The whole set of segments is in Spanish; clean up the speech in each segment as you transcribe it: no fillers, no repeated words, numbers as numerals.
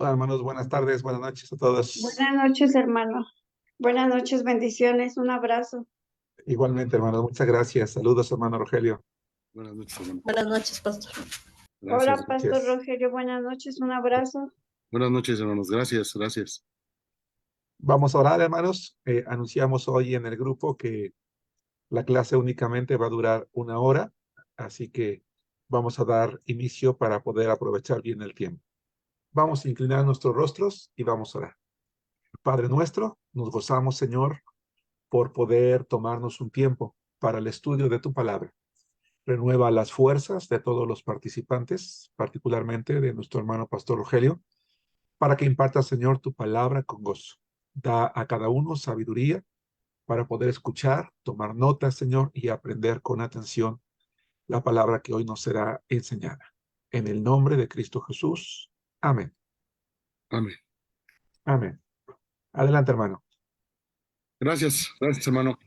Hola, hermanos, buenas tardes, buenas noches a todos. Buenas noches, hermano. Buenas noches, bendiciones, un abrazo. Igualmente, hermanos, muchas gracias. Saludos, hermano Rogelio. Buenas noches, hermano. Buenas noches, pastor. Gracias. Hola, Pastor Rogelio, buenas noches, un abrazo. Buenas noches, hermanos. Gracias. Vamos a orar, hermanos. Anunciamos hoy en el grupo que la clase únicamente va a durar 1 hora, así que vamos a dar inicio para poder aprovechar bien el tiempo. Vamos a inclinar nuestros rostros y vamos a orar. Padre nuestro, nos gozamos, Señor, por poder tomarnos un tiempo para el estudio de tu palabra. Renueva las fuerzas de todos los participantes, particularmente de nuestro hermano Pastor Rogelio, para que imparta, Señor, tu palabra con gozo. Da a cada uno sabiduría para poder escuchar, tomar notas, Señor, y aprender con atención la palabra que hoy nos será enseñada. En el nombre de Cristo Jesús. Amén. Amén. Amén. Adelante, hermano. Gracias, hermano.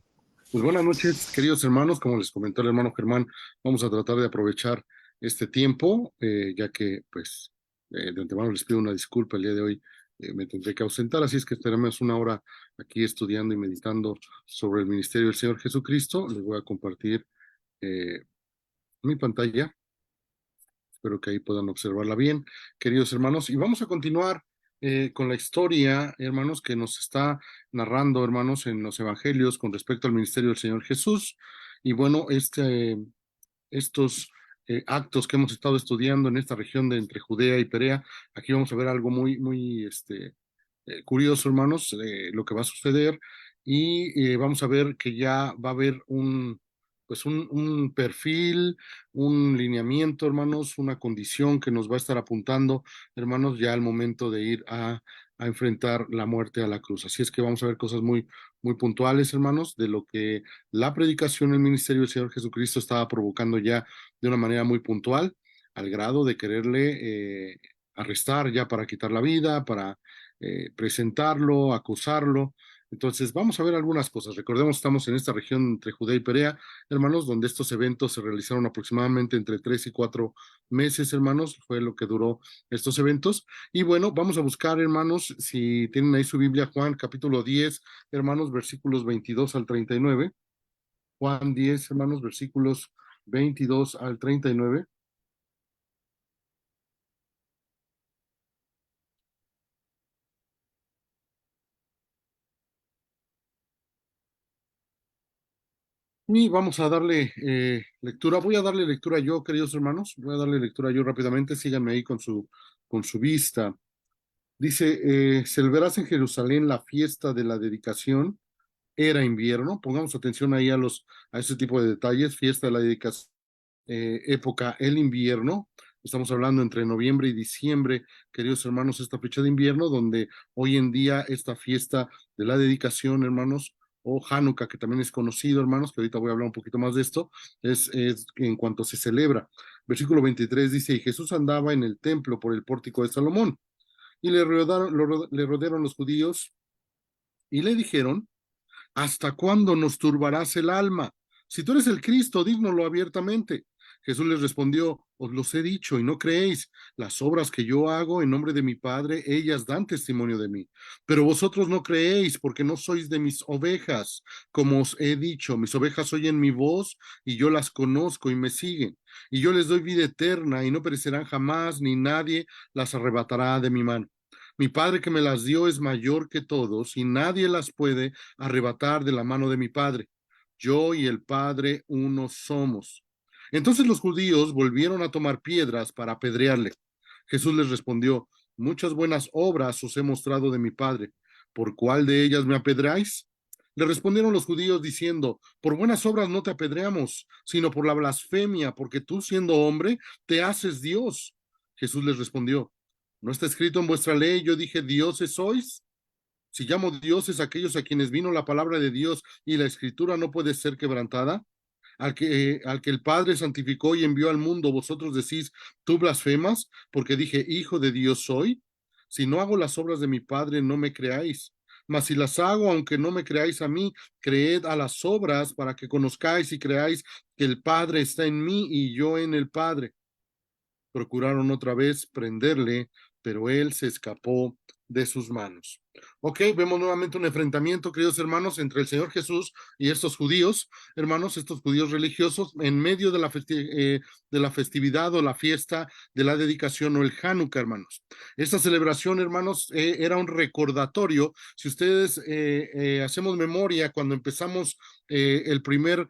Pues buenas noches, queridos hermanos. Como les comentó el hermano Germán, vamos a tratar de aprovechar este tiempo, ya que, pues, de antemano les pido una disculpa el día de hoy. Me tendré que ausentar, así es que estaremos 1 hora aquí estudiando y meditando sobre el ministerio del Señor Jesucristo. Les voy a compartir mi pantalla. Espero que ahí puedan observarla bien, queridos hermanos. Y vamos a continuar con la historia, hermanos, que nos está narrando, hermanos, en los evangelios con respecto al ministerio del Señor Jesús. Y bueno, estos actos que hemos estado estudiando en esta región de entre Judea y Perea, aquí vamos a ver algo muy curioso, hermanos, lo que va a suceder. Y vamos a ver que ya va a haber un perfil, un lineamiento, hermanos, una condición que nos va a estar apuntando, hermanos, ya al momento de ir a enfrentar la muerte a la cruz. Así es que vamos a ver cosas muy puntuales, hermanos, de lo que la predicación, el ministerio del Señor Jesucristo estaba provocando ya de una manera muy puntual, al grado de quererle arrestar ya para quitar la vida, para presentarlo, acusarlo. Entonces, vamos a ver algunas cosas. Recordemos, estamos en esta región entre Judea y Perea, hermanos, donde estos eventos se realizaron aproximadamente entre 3 y 4 meses, hermanos, fue lo que duró estos eventos. Y bueno, vamos a buscar, hermanos, si tienen ahí su Biblia, Juan capítulo 10, hermanos, versículos 22 al 39. Juan 10, hermanos, versículos 22 al 39. Y vamos a darle lectura. Voy a darle lectura yo, queridos hermanos. Voy a darle lectura yo rápidamente. Síganme ahí con su vista. Dice, celebrarás en Jerusalén la fiesta de la dedicación. Era invierno. Pongamos atención ahí a ese tipo de detalles. Fiesta de la dedicación. Época, el invierno. Estamos hablando entre noviembre y diciembre, queridos hermanos, esta fecha de invierno, donde hoy en día esta fiesta de la dedicación, hermanos, o Hanukkah, que también es conocido, hermanos, que ahorita voy a hablar un poquito más de esto, es en cuanto se celebra. Versículo 23 dice, y Jesús andaba en el templo por el pórtico de Salomón, y le rodearon los judíos, y le dijeron, ¿hasta cuándo nos turbarás el alma? Si tú eres el Cristo, dígnolo abiertamente. Jesús les respondió, os los he dicho y no creéis. Las obras que yo hago en nombre de mi Padre, ellas dan testimonio de mí. Pero vosotros no creéis porque no sois de mis ovejas. Como os he dicho, mis ovejas oyen mi voz y yo las conozco y me siguen. Y yo les doy vida eterna y no perecerán jamás, ni nadie las arrebatará de mi mano. Mi Padre que me las dio es mayor que todos y nadie las puede arrebatar de la mano de mi Padre. Yo y el Padre uno somos. Entonces los judíos volvieron a tomar piedras para apedrearle. Jesús les respondió, muchas buenas obras os he mostrado de mi Padre. ¿Por cuál de ellas me apedreáis? Le respondieron los judíos diciendo, por buenas obras no te apedreamos, sino por la blasfemia, porque tú siendo hombre te haces Dios. Jesús les respondió, ¿no está escrito en vuestra ley, yo dije, dioses sois? Si llamo dioses a aquellos a quienes vino la palabra de Dios y la escritura no puede ser quebrantada, al que el Padre santificó y envió al mundo, vosotros decís, tú blasfemas, porque dije, hijo de Dios soy. Si no hago las obras de mi Padre, no me creáis. Mas si las hago, aunque no me creáis a mí, creed a las obras para que conozcáis y creáis que el Padre está en mí y yo en el Padre. Procuraron otra vez prenderle, pero él se escapó de sus manos. Ok, vemos nuevamente un enfrentamiento, queridos hermanos, entre el Señor Jesús y estos judíos, hermanos, estos judíos religiosos, en medio de la festividad o la fiesta de la dedicación o el Hanukkah, hermanos. Esta celebración, hermanos, era un recordatorio. Si ustedes hacemos memoria, cuando empezamos el primer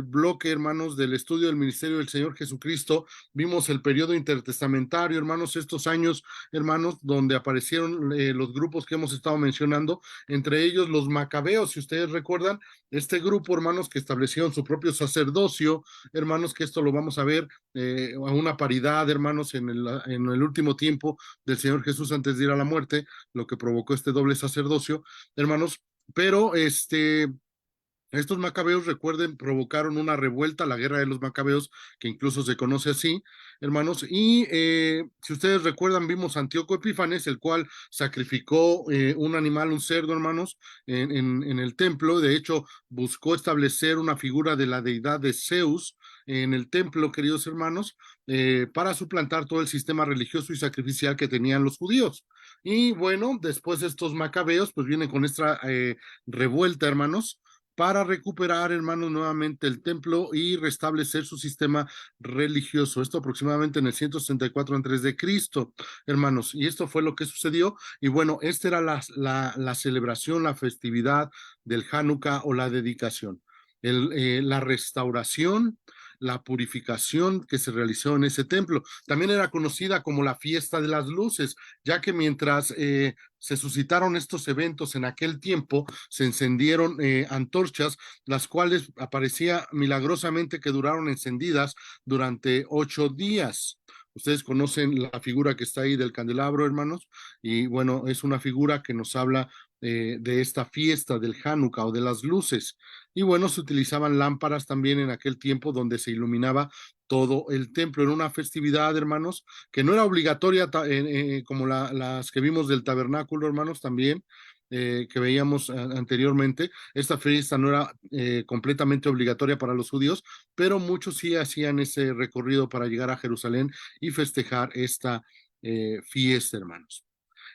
bloque, hermanos, del estudio del ministerio del Señor Jesucristo, vimos el periodo intertestamentario, hermanos, estos años, hermanos, donde aparecieron los grupos que hemos estado mencionando, entre ellos los macabeos, si ustedes recuerdan, este grupo, hermanos, que establecieron su propio sacerdocio, hermanos, que esto lo vamos a ver a una paridad, hermanos, en el último tiempo del Señor Jesús antes de ir a la muerte, lo que provocó este doble sacerdocio, hermanos, pero estos macabeos, recuerden, provocaron una revuelta, la guerra de los macabeos, que incluso se conoce así, hermanos, y si ustedes recuerdan, vimos a Antíoco Epífanes, el cual sacrificó un animal, un cerdo, hermanos, en el templo. De hecho, buscó establecer una figura de la deidad de Zeus en el templo, queridos hermanos, para suplantar todo el sistema religioso y sacrificial que tenían los judíos. Y bueno, después de estos macabeos, pues vienen con esta revuelta, hermanos, para recuperar, hermanos, nuevamente el templo y restablecer su sistema religioso. Esto aproximadamente en el 164 antes de Cristo, hermanos. Y esto fue lo que sucedió. Y bueno, esta era la celebración, la festividad del Hanukkah o la dedicación. La restauración, la purificación que se realizó en ese templo. También era conocida como la fiesta de las luces, ya que mientras se suscitaron estos eventos en aquel tiempo, se encendieron antorchas, las cuales aparecía milagrosamente que duraron encendidas durante 8 días. Ustedes conocen la figura que está ahí del candelabro, hermanos, y bueno, es una figura que nos habla de esta fiesta del Hanukkah o de las luces. Y bueno, se utilizaban lámparas también en aquel tiempo donde se iluminaba todo el templo. Era una festividad, hermanos, que no era obligatoria como las que vimos del tabernáculo, hermanos, también, que veíamos anteriormente. Esta fiesta no era completamente obligatoria para los judíos, pero muchos sí hacían ese recorrido para llegar a Jerusalén y festejar esta fiesta, hermanos.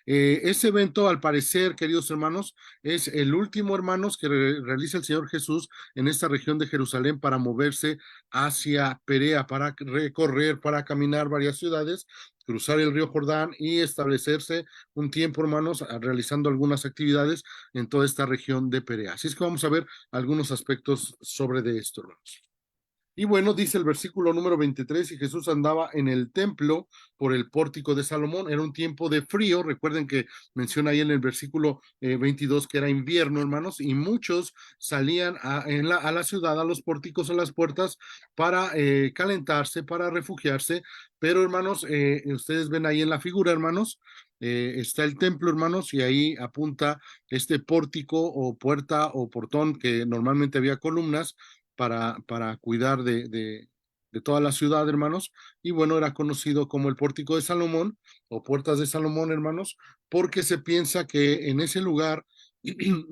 Ese evento, al parecer, queridos hermanos, es el último, hermanos, que realiza el Señor Jesús en esta región de Jerusalén para moverse hacia Perea, para recorrer, para caminar varias ciudades, cruzar el río Jordán y establecerse un tiempo, hermanos, realizando algunas actividades en toda esta región de Perea. Así es que vamos a ver algunos aspectos sobre de esto, hermanos. Y bueno, dice el versículo número 23, y Jesús andaba en el templo por el pórtico de Salomón. Era un tiempo de frío. Recuerden que menciona ahí en el versículo 22 que era invierno, hermanos, y muchos salían a la ciudad, a los pórticos, a las puertas, para calentarse, para refugiarse. Pero, hermanos, ustedes ven ahí en la figura, hermanos, está el templo, hermanos, y ahí apunta este pórtico o puerta o portón que normalmente había columnas para cuidar de toda la ciudad, hermanos, y bueno, era conocido como el Pórtico de Salomón o Puertas de Salomón, hermanos, porque se piensa que en ese lugar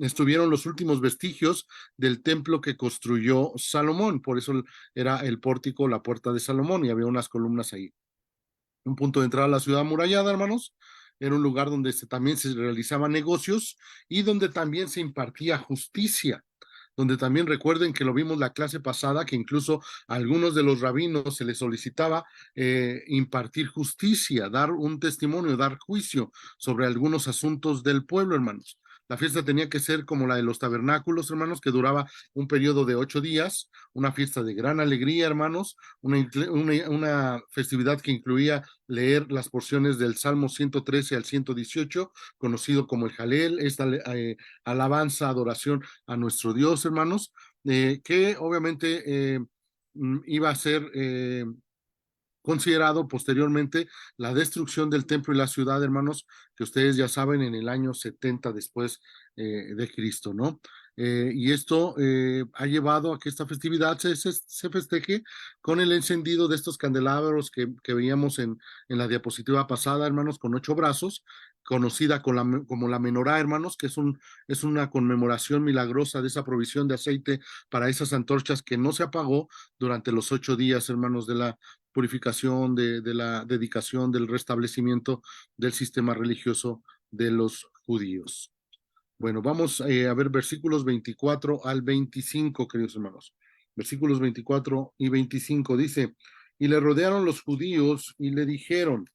estuvieron los últimos vestigios del templo que construyó Salomón, por eso era el pórtico, la Puerta de Salomón, y había unas columnas ahí. Un punto de entrada a la ciudad amurallada, hermanos, era un lugar donde también se realizaban negocios y donde también se impartía justicia, donde también recuerden que lo vimos la clase pasada, que incluso a algunos de los rabinos se les solicitaba impartir justicia, dar un testimonio, dar juicio sobre algunos asuntos del pueblo, hermanos. La fiesta tenía que ser como la de los tabernáculos, hermanos, que duraba un periodo de 8 días, una fiesta de gran alegría, hermanos, una festividad que incluía leer las porciones del Salmo 113 al 118, conocido como el Jalel, esta alabanza, adoración a nuestro Dios, hermanos, que obviamente iba a ser considerado posteriormente la destrucción del templo y la ciudad, hermanos, que ustedes ya saben, en el año 70 después de Cristo, ¿no? Y esto ha llevado a que esta festividad se festeje con el encendido de estos candelabros que veíamos en la diapositiva pasada, hermanos, con 8 brazos, conocida como la menorá, hermanos, que es una conmemoración milagrosa de esa provisión de aceite para esas antorchas que no se apagó durante los 8 días, hermanos, de la purificación, de la dedicación, del restablecimiento del sistema religioso de los judíos. Bueno, vamos a ver versículos 24 al 25, queridos hermanos. Versículos 24 y 25 dice, y le rodearon los judíos y le dijeron,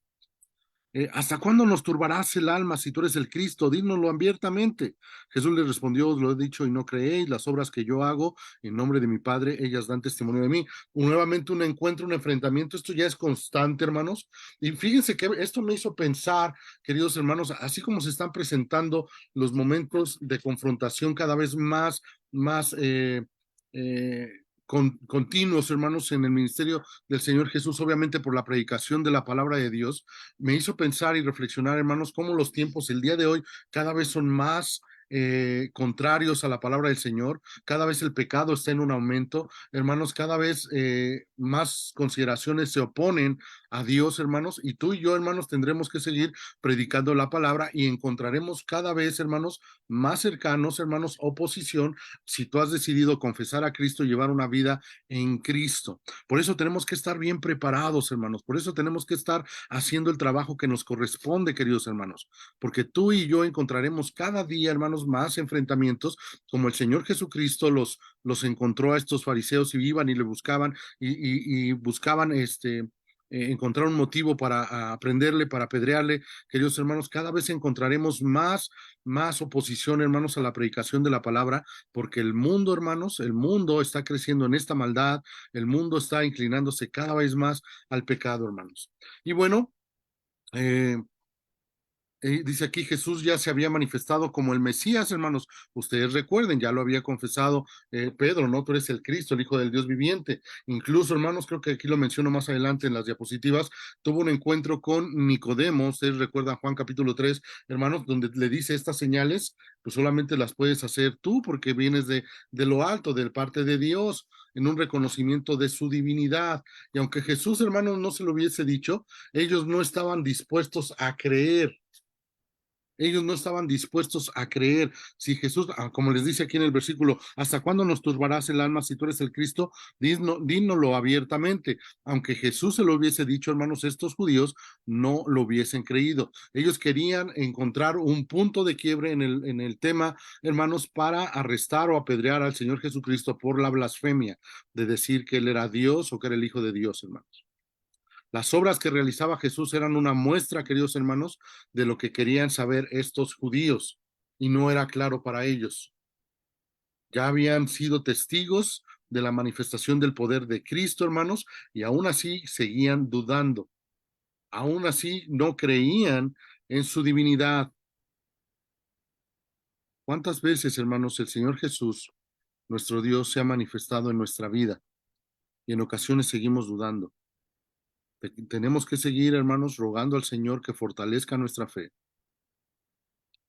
¿hasta cuándo nos turbarás el alma si tú eres el Cristo? Dínoslo abiertamente. Jesús le respondió, os lo he dicho y no creéis, las obras que yo hago en nombre de mi Padre, ellas dan testimonio de mí. Nuevamente un encuentro, un enfrentamiento, esto ya es constante, hermanos. Y fíjense que esto me hizo pensar, queridos hermanos, así como se están presentando los momentos de confrontación cada vez más continuos, hermanos, en el ministerio del Señor Jesús, obviamente por la predicación de la palabra de Dios, me hizo pensar y reflexionar, hermanos, cómo los tiempos el día de hoy cada vez son más contrarios a la palabra del Señor, cada vez el pecado está en un aumento, hermanos, cada vez más consideraciones se oponen a Dios, hermanos, y tú y yo, hermanos, tendremos que seguir predicando la palabra y encontraremos cada vez, hermanos, más cercanos, hermanos, oposición, si tú has decidido confesar a Cristo y llevar una vida en Cristo. Por eso tenemos que estar bien preparados, hermanos, por eso tenemos que estar haciendo el trabajo que nos corresponde, queridos hermanos, porque tú y yo encontraremos cada día, hermanos, más enfrentamientos, como el Señor Jesucristo los encontró a estos fariseos y iban y le buscaban y buscaban encontrar un motivo para aprenderle, para apedrearle, queridos hermanos, cada vez encontraremos más oposición, hermanos, a la predicación de la palabra, porque el mundo, hermanos, el mundo está creciendo en esta maldad, el mundo está inclinándose cada vez más al pecado, hermanos. Y bueno, dice aquí, Jesús ya se había manifestado como el Mesías, hermanos. Ustedes recuerden, ya lo había confesado Pedro, ¿no? Tú eres el Cristo, el Hijo del Dios viviente. Incluso, hermanos, creo que aquí lo menciono más adelante en las diapositivas, tuvo un encuentro con Nicodemo. Ustedes recuerdan Juan capítulo 3, hermanos, donde le dice estas señales, pues solamente las puedes hacer tú porque vienes de lo alto, de parte de Dios, en un reconocimiento de su divinidad. Y aunque Jesús, hermanos, no se lo hubiese dicho, ellos no estaban dispuestos a creer. Ellos no estaban dispuestos a creer. Si Jesús, como les dice aquí en el versículo, ¿hasta cuándo nos turbarás el alma si tú eres el Cristo? Dínoslo abiertamente. Aunque Jesús se lo hubiese dicho, hermanos, estos judíos no lo hubiesen creído. Ellos querían encontrar un punto de quiebre en el tema, hermanos, para arrestar o apedrear al Señor Jesucristo por la blasfemia de decir que Él era Dios o que era el Hijo de Dios, hermanos. Las obras que realizaba Jesús eran una muestra, queridos hermanos, de lo que querían saber estos judíos, y no era claro para ellos. Ya habían sido testigos de la manifestación del poder de Cristo, hermanos, y aún así seguían dudando. Aún así no creían en su divinidad. ¿Cuántas veces, hermanos, el Señor Jesús, nuestro Dios, se ha manifestado en nuestra vida? Y en ocasiones seguimos dudando. Tenemos que seguir, hermanos, rogando al Señor que fortalezca nuestra fe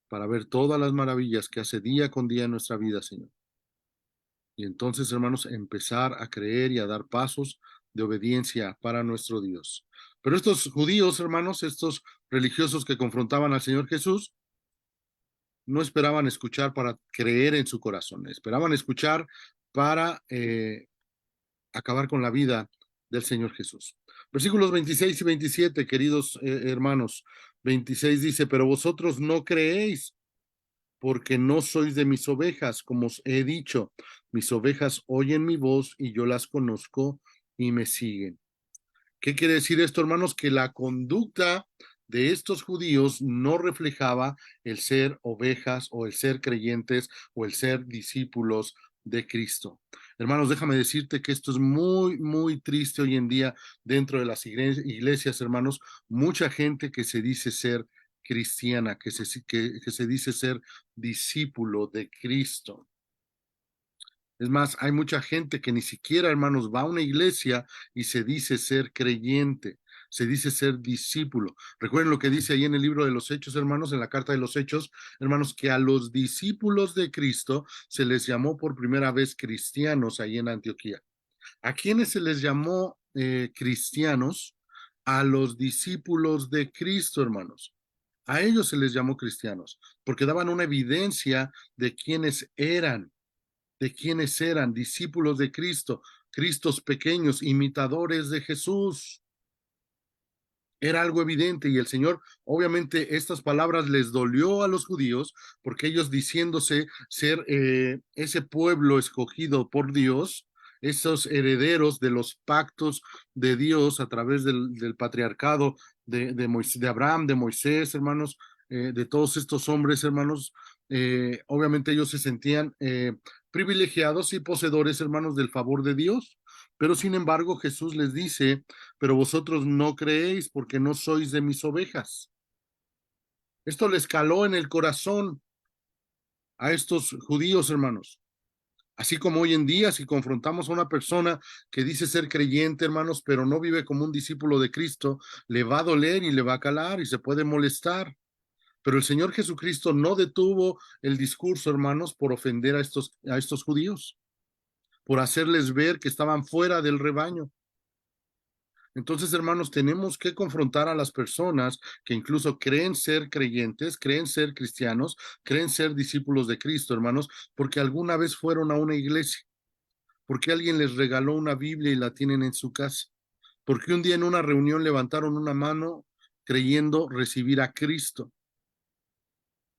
para ver todas las maravillas que hace día con día en nuestra vida, Señor. Y entonces, hermanos, empezar a creer y a dar pasos de obediencia para nuestro Dios. Pero estos judíos, hermanos, estos religiosos que confrontaban al Señor Jesús, no esperaban escuchar para creer en su corazón, esperaban escuchar para acabar con la vida del Señor Jesús. Versículos 26 y 27, queridos hermanos. 26 dice, pero vosotros no creéis porque no sois de mis ovejas, como os he dicho. Mis ovejas oyen mi voz y yo las conozco y me siguen. ¿Qué quiere decir esto, hermanos? Que la conducta de estos judíos no reflejaba el ser ovejas o el ser creyentes o el ser discípulos de Cristo. Hermanos, déjame decirte que esto es muy triste hoy en día dentro de las iglesias, hermanos. Mucha gente que se dice ser cristiana, que se dice ser discípulo de Cristo. Es más, hay mucha gente que ni siquiera, hermanos, va a una iglesia y se dice ser creyente, se dice ser discípulo. Recuerden lo que dice ahí en el libro de los Hechos, hermanos, en la carta de los Hechos, hermanos, que a los discípulos de Cristo se les llamó por primera vez cristianos ahí en Antioquía. ¿A quiénes se les llamó cristianos? A los discípulos de Cristo, hermanos. A ellos se les llamó cristianos, porque daban una evidencia de quiénes eran, discípulos de Cristo, Cristos pequeños, imitadores de Jesús. Era algo evidente y el Señor, obviamente, estas palabras les dolió a los judíos porque ellos diciéndose ser ese pueblo escogido por Dios, esos herederos de los pactos de Dios a través del patriarcado de Abraham, de Moisés, hermanos, de todos estos hombres, hermanos, obviamente ellos se sentían privilegiados y poseedores, hermanos, del favor de Dios. Pero sin embargo, Jesús les dice, pero vosotros no creéis porque no sois de mis ovejas. Esto les caló en el corazón a estos judíos, hermanos. Así como hoy en día, si confrontamos a una persona que dice ser creyente, hermanos, pero no vive como un discípulo de Cristo, le va a doler y le va a calar y se puede molestar. Pero el Señor Jesucristo no detuvo el discurso, hermanos, por ofender a estos judíos, por hacerles ver que estaban fuera del rebaño. Entonces, hermanos, tenemos que confrontar a las personas que incluso creen ser creyentes, creen ser cristianos, creen ser discípulos de Cristo, hermanos, porque alguna vez fueron a una iglesia, porque alguien les regaló una Biblia y la tienen en su casa, porque un día en una reunión levantaron una mano creyendo recibir a Cristo.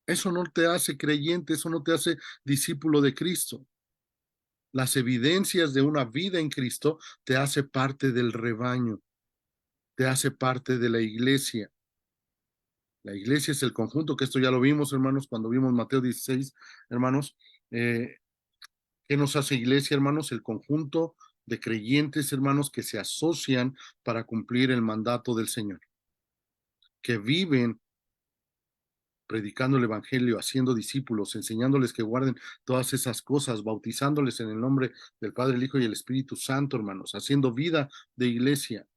Eso no te hace creyente, eso no te hace discípulo de Cristo. Las evidencias de una vida en Cristo te hace parte del rebaño, te hace parte de la iglesia. La iglesia es el conjunto, que esto ya lo vimos, hermanos, cuando vimos Mateo 16, hermanos. ¿Qué nos hace iglesia, hermanos? El conjunto de creyentes, hermanos, que se asocian para cumplir el mandato del Señor, que viven predicando el evangelio, haciendo discípulos, enseñándoles que guarden todas esas cosas, bautizándoles en el nombre del Padre, el Hijo y el Espíritu Santo, hermanos, haciendo vida de iglesia,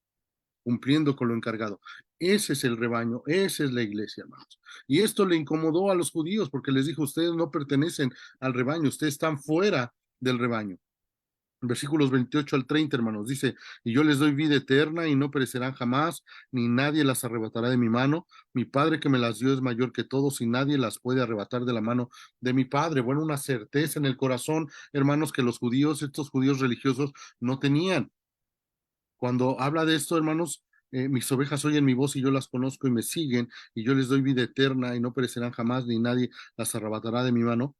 cumpliendo con lo encargado. Ese es el rebaño, esa es la iglesia, hermanos. Y esto le incomodó a los judíos porque les dijo, ustedes no pertenecen al rebaño, ustedes están fuera del rebaño. Versículos 28 al 30, hermanos, dice, y yo les doy vida eterna y no perecerán jamás, ni nadie las arrebatará de mi mano. Mi Padre que me las dio es mayor que todos y nadie las puede arrebatar de la mano de mi Padre. Bueno, una certeza en el corazón, hermanos, que los judíos, estos judíos religiosos, no tenían. Cuando habla de esto, hermanos, mis ovejas oyen mi voz y yo las conozco y me siguen, y yo les doy vida eterna y no perecerán jamás, ni nadie las arrebatará de mi mano.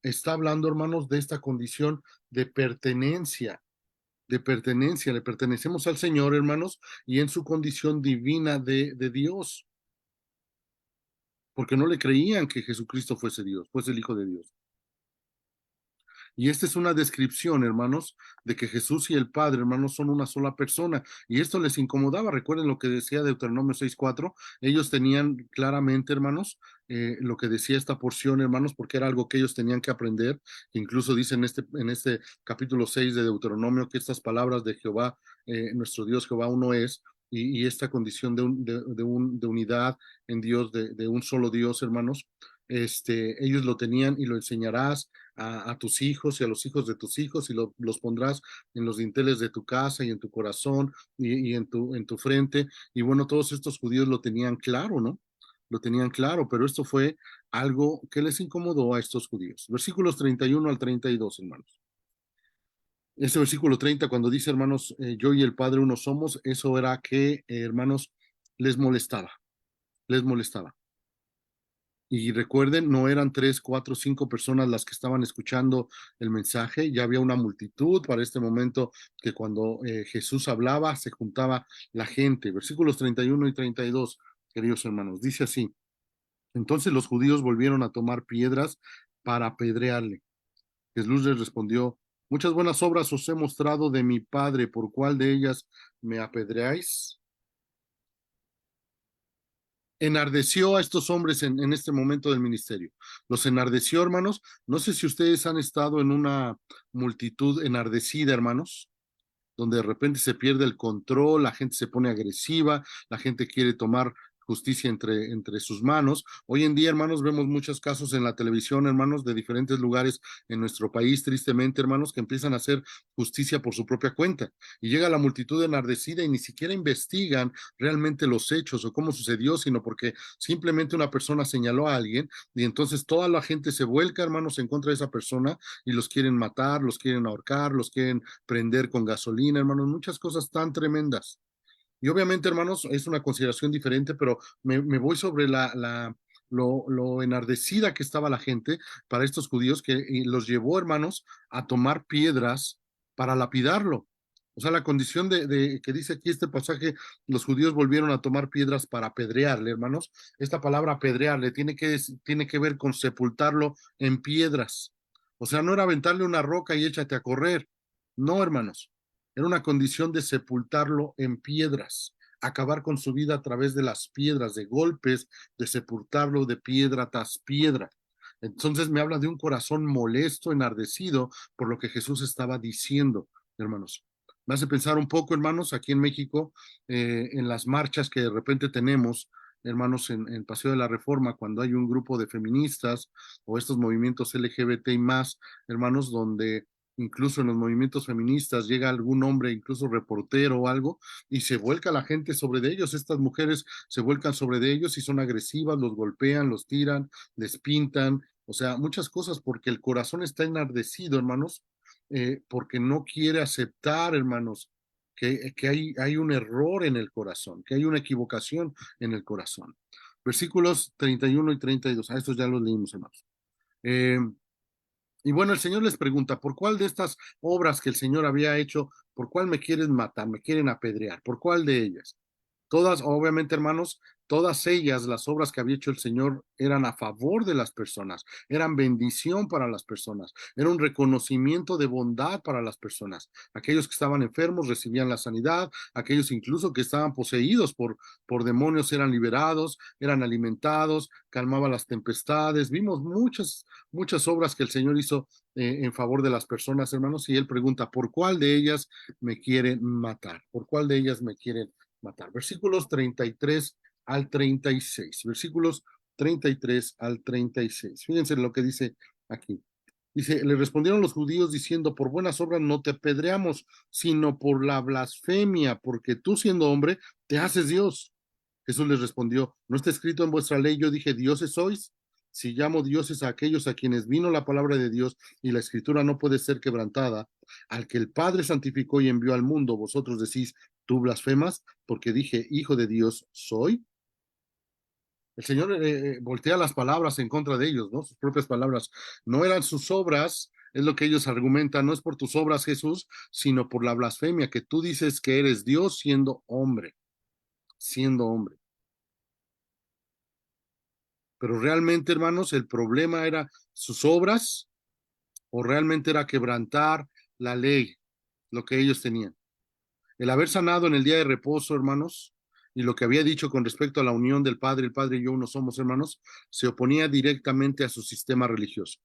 Está hablando, hermanos, de esta condición de pertenencia, le pertenecemos al Señor, hermanos, y en su condición divina de Dios, porque no le creían que Jesucristo fuese Dios, fuese el Hijo de Dios. Y esta es una descripción, hermanos, de que Jesús y el Padre, hermanos, son una sola persona. Y esto les incomodaba. Recuerden lo que decía Deuteronomio 6:4. Ellos tenían claramente, hermanos, lo que decía esta porción, hermanos, porque era algo que ellos tenían que aprender. Incluso dice en este capítulo 6 de Deuteronomio que estas palabras de Jehová, nuestro Dios Jehová uno es, y esta condición de unidad en Dios, de un solo Dios, hermanos, ellos lo tenían y lo enseñarás a tus hijos y a los hijos de tus hijos y los pondrás en los dinteles de tu casa y en tu corazón y en tu frente. Y bueno, todos estos judíos lo tenían claro, ¿no? Lo tenían claro, pero esto fue algo que les incomodó a estos judíos. Versículos 31 al 32, hermanos. Este versículo 30, cuando dice, hermanos, yo y el Padre uno somos, eso era que, hermanos, les molestaba, les molestaba. Y recuerden, no eran 3, 4, 5 personas las que estaban escuchando el mensaje, ya había una multitud para este momento que cuando Jesús hablaba se juntaba la gente. Versículos 31 y 32, queridos hermanos, dice así, entonces los judíos volvieron a tomar piedras para apedrearle. Jesús les respondió, muchas buenas obras os he mostrado de mi Padre, ¿por cuál de ellas me apedreáis? Enardeció a estos hombres en este momento del ministerio. Los enardeció, hermanos. No sé si ustedes han estado en una multitud enardecida, hermanos, donde de repente se pierde el control, la gente se pone agresiva, la gente quiere tomar justicia entre sus manos. Hoy en día, hermanos, vemos muchos casos en la televisión, hermanos, de diferentes lugares en nuestro país, tristemente, hermanos, que empiezan a hacer justicia por su propia cuenta. Y llega la multitud enardecida y ni siquiera investigan realmente los hechos o cómo sucedió, sino porque simplemente una persona señaló a alguien y entonces toda la gente se vuelca, hermanos, en contra de esa persona y los quieren matar, los quieren ahorcar, los quieren prender con gasolina, hermanos, muchas cosas tan tremendas. Y obviamente, hermanos, es una consideración diferente, pero me voy sobre lo enardecida que estaba la gente para estos judíos que los llevó, hermanos, a tomar piedras para lapidarlo. O sea, la condición de que dice aquí este pasaje, los judíos volvieron a tomar piedras para apedrearle, hermanos. Esta palabra apedrearle tiene que ver con sepultarlo en piedras. O sea, no era aventarle una roca y échate a correr. No, hermanos. Era una condición de sepultarlo en piedras, acabar con su vida a través de las piedras, de golpes, de sepultarlo de piedra tras piedra. Entonces me habla de un corazón molesto, enardecido por lo que Jesús estaba diciendo, hermanos. Me hace pensar un poco, hermanos, aquí en México, en las marchas que de repente tenemos, hermanos, en Paseo de la Reforma, cuando hay un grupo de feministas o estos movimientos LGBT y más, hermanos, donde incluso en los movimientos feministas llega algún hombre, incluso reportero o algo, y se vuelca la gente sobre de ellos. Estas mujeres se vuelcan sobre de ellos y son agresivas, los golpean, los tiran, les pintan, o sea, muchas cosas porque el corazón está enardecido, hermanos, porque no quiere aceptar, hermanos, que hay un error en el corazón, que hay una equivocación en el corazón. Versículos 31 y 32, a estos ya los leímos, hermanos. Y bueno, el Señor les pregunta, ¿por cuál de estas obras que el Señor había hecho, por cuál me quieren matar, me quieren apedrear? ¿Por cuál de ellas? Todas, obviamente, hermanos, todas ellas, las obras que había hecho el Señor, eran a favor de las personas, eran bendición para las personas, era un reconocimiento de bondad para las personas. Aquellos que estaban enfermos recibían la sanidad, aquellos incluso que estaban poseídos por demonios eran liberados, eran alimentados, calmaba las tempestades. Vimos muchas obras que el Señor hizo en favor de las personas, hermanos, y Él pregunta, ¿por cuál de ellas me quieren matar? ¿Por cuál de ellas me quieren matar? Versículos 33 al 36. Versículos 33 al 36. Fíjense lo que dice aquí. Dice, le respondieron los judíos diciendo, por buenas obras no te apedreamos, sino por la blasfemia, porque tú siendo hombre te haces Dios. Jesús les respondió, ¿no está escrito en vuestra ley, yo dije, dioses sois? Si llamo dioses a aquellos a quienes vino la palabra de Dios y la escritura no puede ser quebrantada, al que el Padre santificó y envió al mundo, vosotros decís, tú blasfemas, porque dije, hijo de Dios soy. El Señor voltea las palabras en contra de ellos, ¿no? Sus propias palabras. No eran sus obras, es lo que ellos argumentan, no es por tus obras, Jesús, sino por la blasfemia, que tú dices que eres Dios siendo hombre, siendo hombre. Pero realmente, hermanos, el problema era sus obras o realmente era quebrantar la ley, lo que ellos tenían. El haber sanado en el día de reposo, hermanos, y lo que había dicho con respecto a la unión del Padre, el Padre y yo uno somos hermanos, se oponía directamente a su sistema religioso.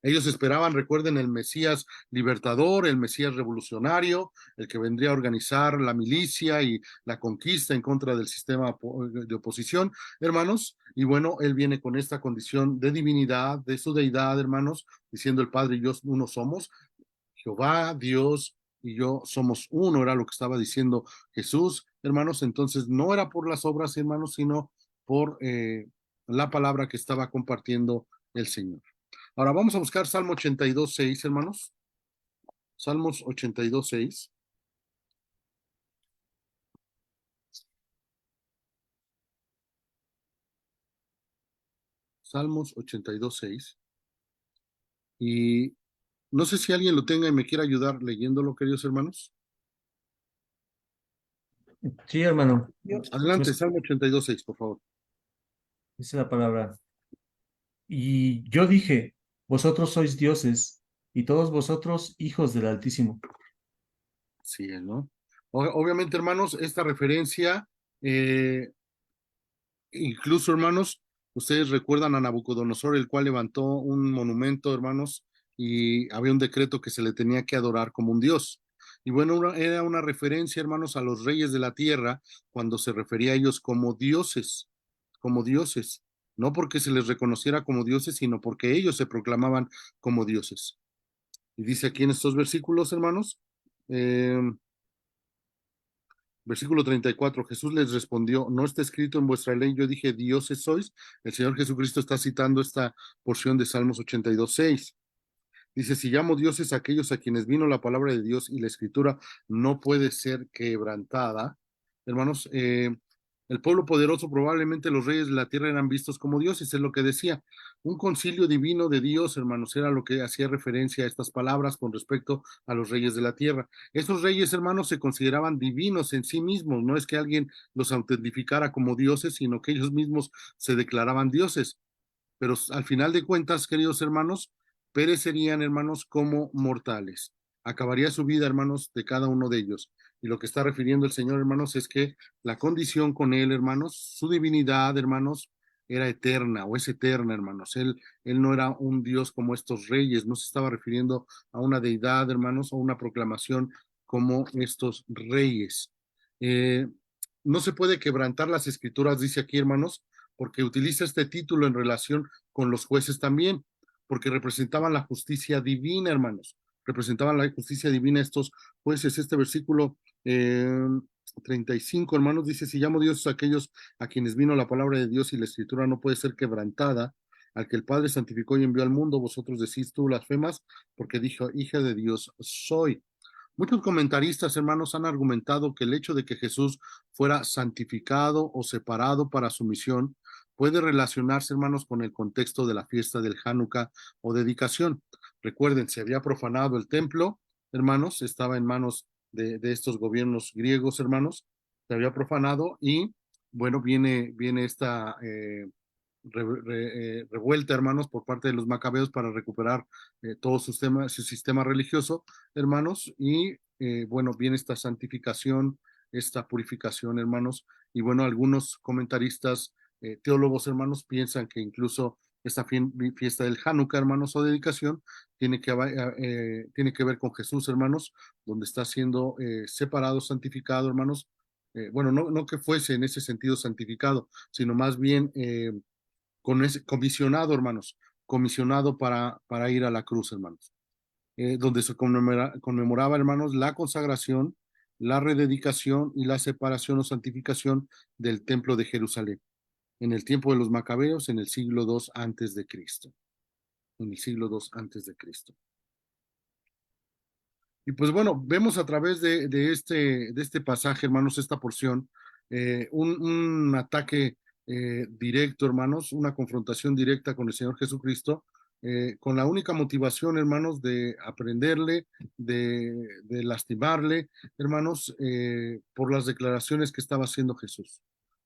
Ellos esperaban, recuerden, el Mesías libertador, el Mesías revolucionario, el que vendría a organizar la milicia y la conquista en contra del sistema de oposición, hermanos. Y bueno, él viene con esta condición de divinidad, de su deidad, hermanos, diciendo el Padre y yo uno somos. Jehová, Dios y yo somos uno, era lo que estaba diciendo Jesús, hermanos. Entonces no era por las obras, hermanos, sino por la palabra que estaba compartiendo el Señor. Ahora vamos a buscar Salmo 82:6, hermanos. Salmos 82:6. Salmos 82:6. Y no sé si alguien lo tenga y me quiera ayudar leyéndolo, queridos hermanos. Sí, hermano. Adelante, Pues Salmo 82:6, por favor. dice la palabra. Y yo dije, vosotros sois dioses, y todos vosotros hijos del Altísimo. Sí, ¿no? Obviamente, hermanos, esta referencia, incluso, hermanos, ustedes recuerdan a Nabucodonosor, el cual levantó un monumento, hermanos, y había un decreto que se le tenía que adorar como un dios. Y bueno, era una referencia, hermanos, a los reyes de la tierra cuando se refería a ellos como dioses, no porque se les reconociera como dioses, sino porque ellos se proclamaban como dioses. Y dice aquí en estos versículos, hermanos, eh, versículo 34, Jesús les respondió, ¿no está escrito en vuestra ley? Yo dije, dioses sois. El Señor Jesucristo está citando esta porción de Salmos 82:6. Dice, si llamo dioses a aquellos a quienes vino la palabra de Dios y la escritura no puede ser quebrantada. Hermanos, el pueblo poderoso, probablemente los reyes de la tierra eran vistos como dioses, es lo que decía. Un concilio divino de Dios, hermanos, era lo que hacía referencia a estas palabras con respecto a los reyes de la tierra. Esos reyes, hermanos, se consideraban divinos en sí mismos, no es que alguien los autentificara como dioses, sino que ellos mismos se declaraban dioses. Pero al final de cuentas, queridos hermanos, perecerían, hermanos, como mortales. Acabaría su vida, hermanos, de cada uno de ellos. Y lo que está refiriendo el Señor, hermanos, es que la condición con Él, hermanos, su divinidad, hermanos, era eterna o es eterna, hermanos. Él no era un Dios como estos reyes, no se estaba refiriendo a una deidad, hermanos, o una proclamación como estos reyes. Eh, no se puede quebrantar las escrituras, dice aquí, hermanos, porque utiliza este título en relación con los jueces también, porque representaban la justicia divina, hermanos, representaban la justicia divina estos jueces. Este versículo 35, hermanos, dice, si llamo Dios a aquellos a quienes vino la palabra de Dios y la escritura no puede ser quebrantada, al que el Padre santificó y envió al mundo, vosotros decís tú blasfemas, porque dijo, hija de Dios soy. Muchos comentaristas, hermanos, han argumentado que el hecho de que Jesús fuera santificado o separado para su misión puede relacionarse, hermanos, con el contexto de la fiesta del Hanukkah o dedicación. Recuerden, se había profanado el templo, hermanos, estaba en manos de estos gobiernos griegos, hermanos, se había profanado y, bueno, viene esta revuelta, hermanos, por parte de los macabeos para recuperar todo su sistema religioso, hermanos, y bueno, viene esta santificación, esta purificación, hermanos, y bueno, algunos comentaristas, teólogos, hermanos, piensan que incluso esta fiesta del Hanukkah, hermanos, o dedicación, tiene que ver con Jesús, hermanos, donde está siendo separado, santificado, hermanos. Bueno, no que fuese en ese sentido santificado, sino más bien comisionado, hermanos, comisionado para ir a la cruz, hermanos, donde se conmemoraba, hermanos, la consagración, la rededicación y la separación o santificación del templo de Jerusalén, en el tiempo de los macabeos, en el siglo II antes de Cristo, en el siglo II antes de Cristo. Y pues bueno, vemos a través de este pasaje, hermanos, esta porción, un ataque directo, hermanos, una confrontación directa con el Señor Jesucristo, con la única motivación, hermanos, de aprenderle, de lastimarle, hermanos, por las declaraciones que estaba haciendo Jesús,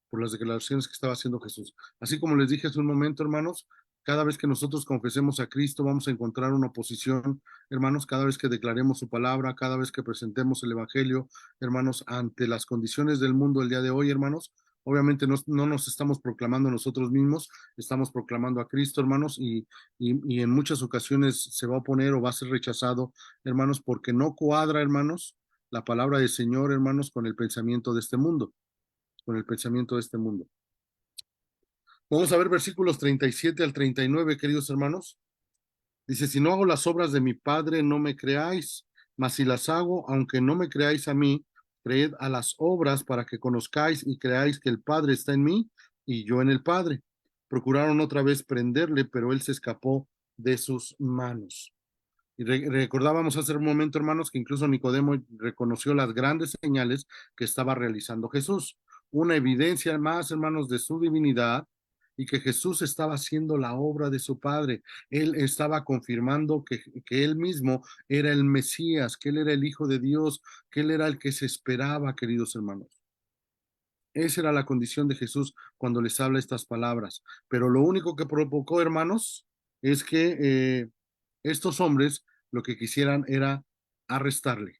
por las declaraciones que estaba haciendo Jesús. Así como les dije hace un momento, hermanos, cada vez que nosotros confesemos a Cristo vamos a encontrar una oposición, hermanos, cada vez que declaremos su palabra, cada vez que presentemos el Evangelio, hermanos, ante las condiciones del mundo el día de hoy, hermanos. Obviamente no nos estamos proclamando nosotros mismos, estamos proclamando a Cristo, hermanos, y en muchas ocasiones se va a oponer o va a ser rechazado, hermanos, porque no cuadra, hermanos, la palabra del Señor, hermanos, con el pensamiento de este mundo, con el pensamiento de este mundo. Vamos a ver versículos 37 al 39, queridos hermanos. Dice, si no hago las obras de mi Padre, no me creáis, mas si las hago, aunque no me creáis a mí, creed a las obras para que conozcáis y creáis que el Padre está en mí y yo en el Padre. Procuraron otra vez prenderle, pero él se escapó de sus manos. Y recordábamos hace un momento, hermanos, que incluso Nicodemo reconoció las grandes señales que estaba realizando Jesús. Una evidencia más, hermanos, de su divinidad y que Jesús estaba haciendo la obra de su Padre. Él estaba confirmando que él mismo era el Mesías, que él era el Hijo de Dios, que él era el que se esperaba, queridos hermanos. Esa era la condición de Jesús cuando les habla estas palabras. Pero lo único que provocó, hermanos, es que estos hombres lo que quisieran era arrestarle,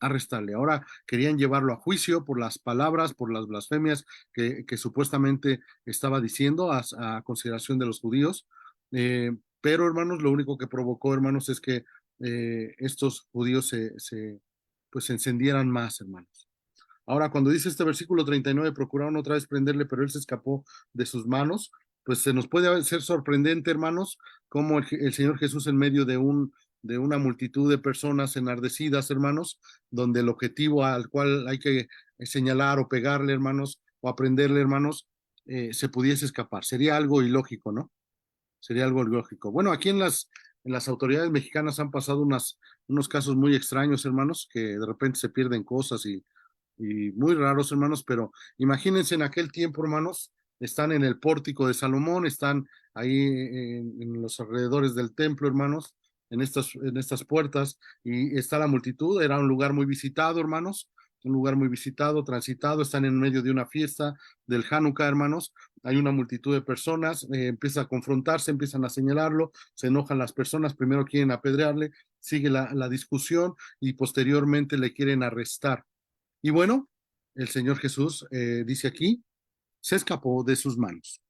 arrestarle. Ahora querían llevarlo a juicio por las palabras, por las blasfemias que supuestamente estaba diciendo a consideración de los judíos. Pero, hermanos, lo único que provocó, hermanos, es que estos judíos pues se encendieran más, hermanos. Ahora, cuando dice este versículo 39, procuraron otra vez prenderle, pero él se escapó de sus manos, pues se nos puede ser sorprendente, hermanos, como el Señor Jesús en medio de una multitud de personas enardecidas, hermanos, donde el objetivo al cual hay que señalar o pegarle, hermanos, o aprenderle, hermanos, se pudiese escapar. Sería algo ilógico, ¿no? Sería algo ilógico. Bueno, aquí en las autoridades mexicanas han pasado unos casos muy extraños, hermanos, que de repente se pierden cosas y muy raros, hermanos, pero imagínense en aquel tiempo, hermanos, están en el pórtico de Salomón, están ahí en los alrededores del templo, hermanos, en estas puertas, y está la multitud, era un lugar muy visitado, hermanos, un lugar muy visitado, transitado, están en medio de una fiesta del Hanukkah, hermanos, hay una multitud de personas, empieza a confrontarse, empiezan a señalarlo, se enojan las personas, primero quieren apedrearle, sigue la discusión y posteriormente le quieren arrestar. Y bueno, el Señor Jesús dice aquí, se escapó de sus manos,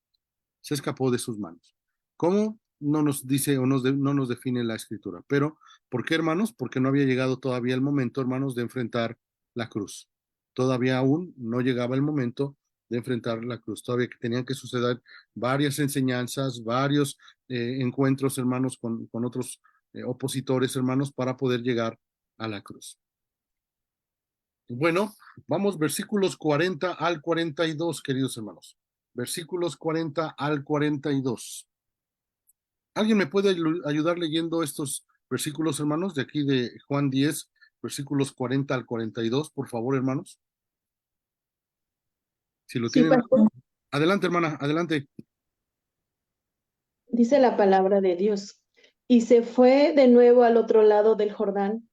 se escapó de sus manos. ¿Cómo? No nos dice o no nos define la escritura. Pero, ¿por qué, hermanos? Porque no había llegado todavía el momento, hermanos, de enfrentar la cruz. Todavía aún no llegaba el momento de enfrentar la cruz. Todavía tenían que suceder varias enseñanzas, varios encuentros, hermanos, con otros opositores, hermanos, para poder llegar a la cruz. Bueno, vamos versículos 40 al 42, queridos hermanos. Versículos 40 al 42. ¿Alguien me puede ayudar leyendo estos versículos, hermanos, de aquí de Juan 10, versículos 40 al 42, por favor, hermanos? Si lo Sí, tienen. pastor. Adelante, hermana, adelante. Dice la palabra de Dios. Y se fue de nuevo al otro lado del Jordán,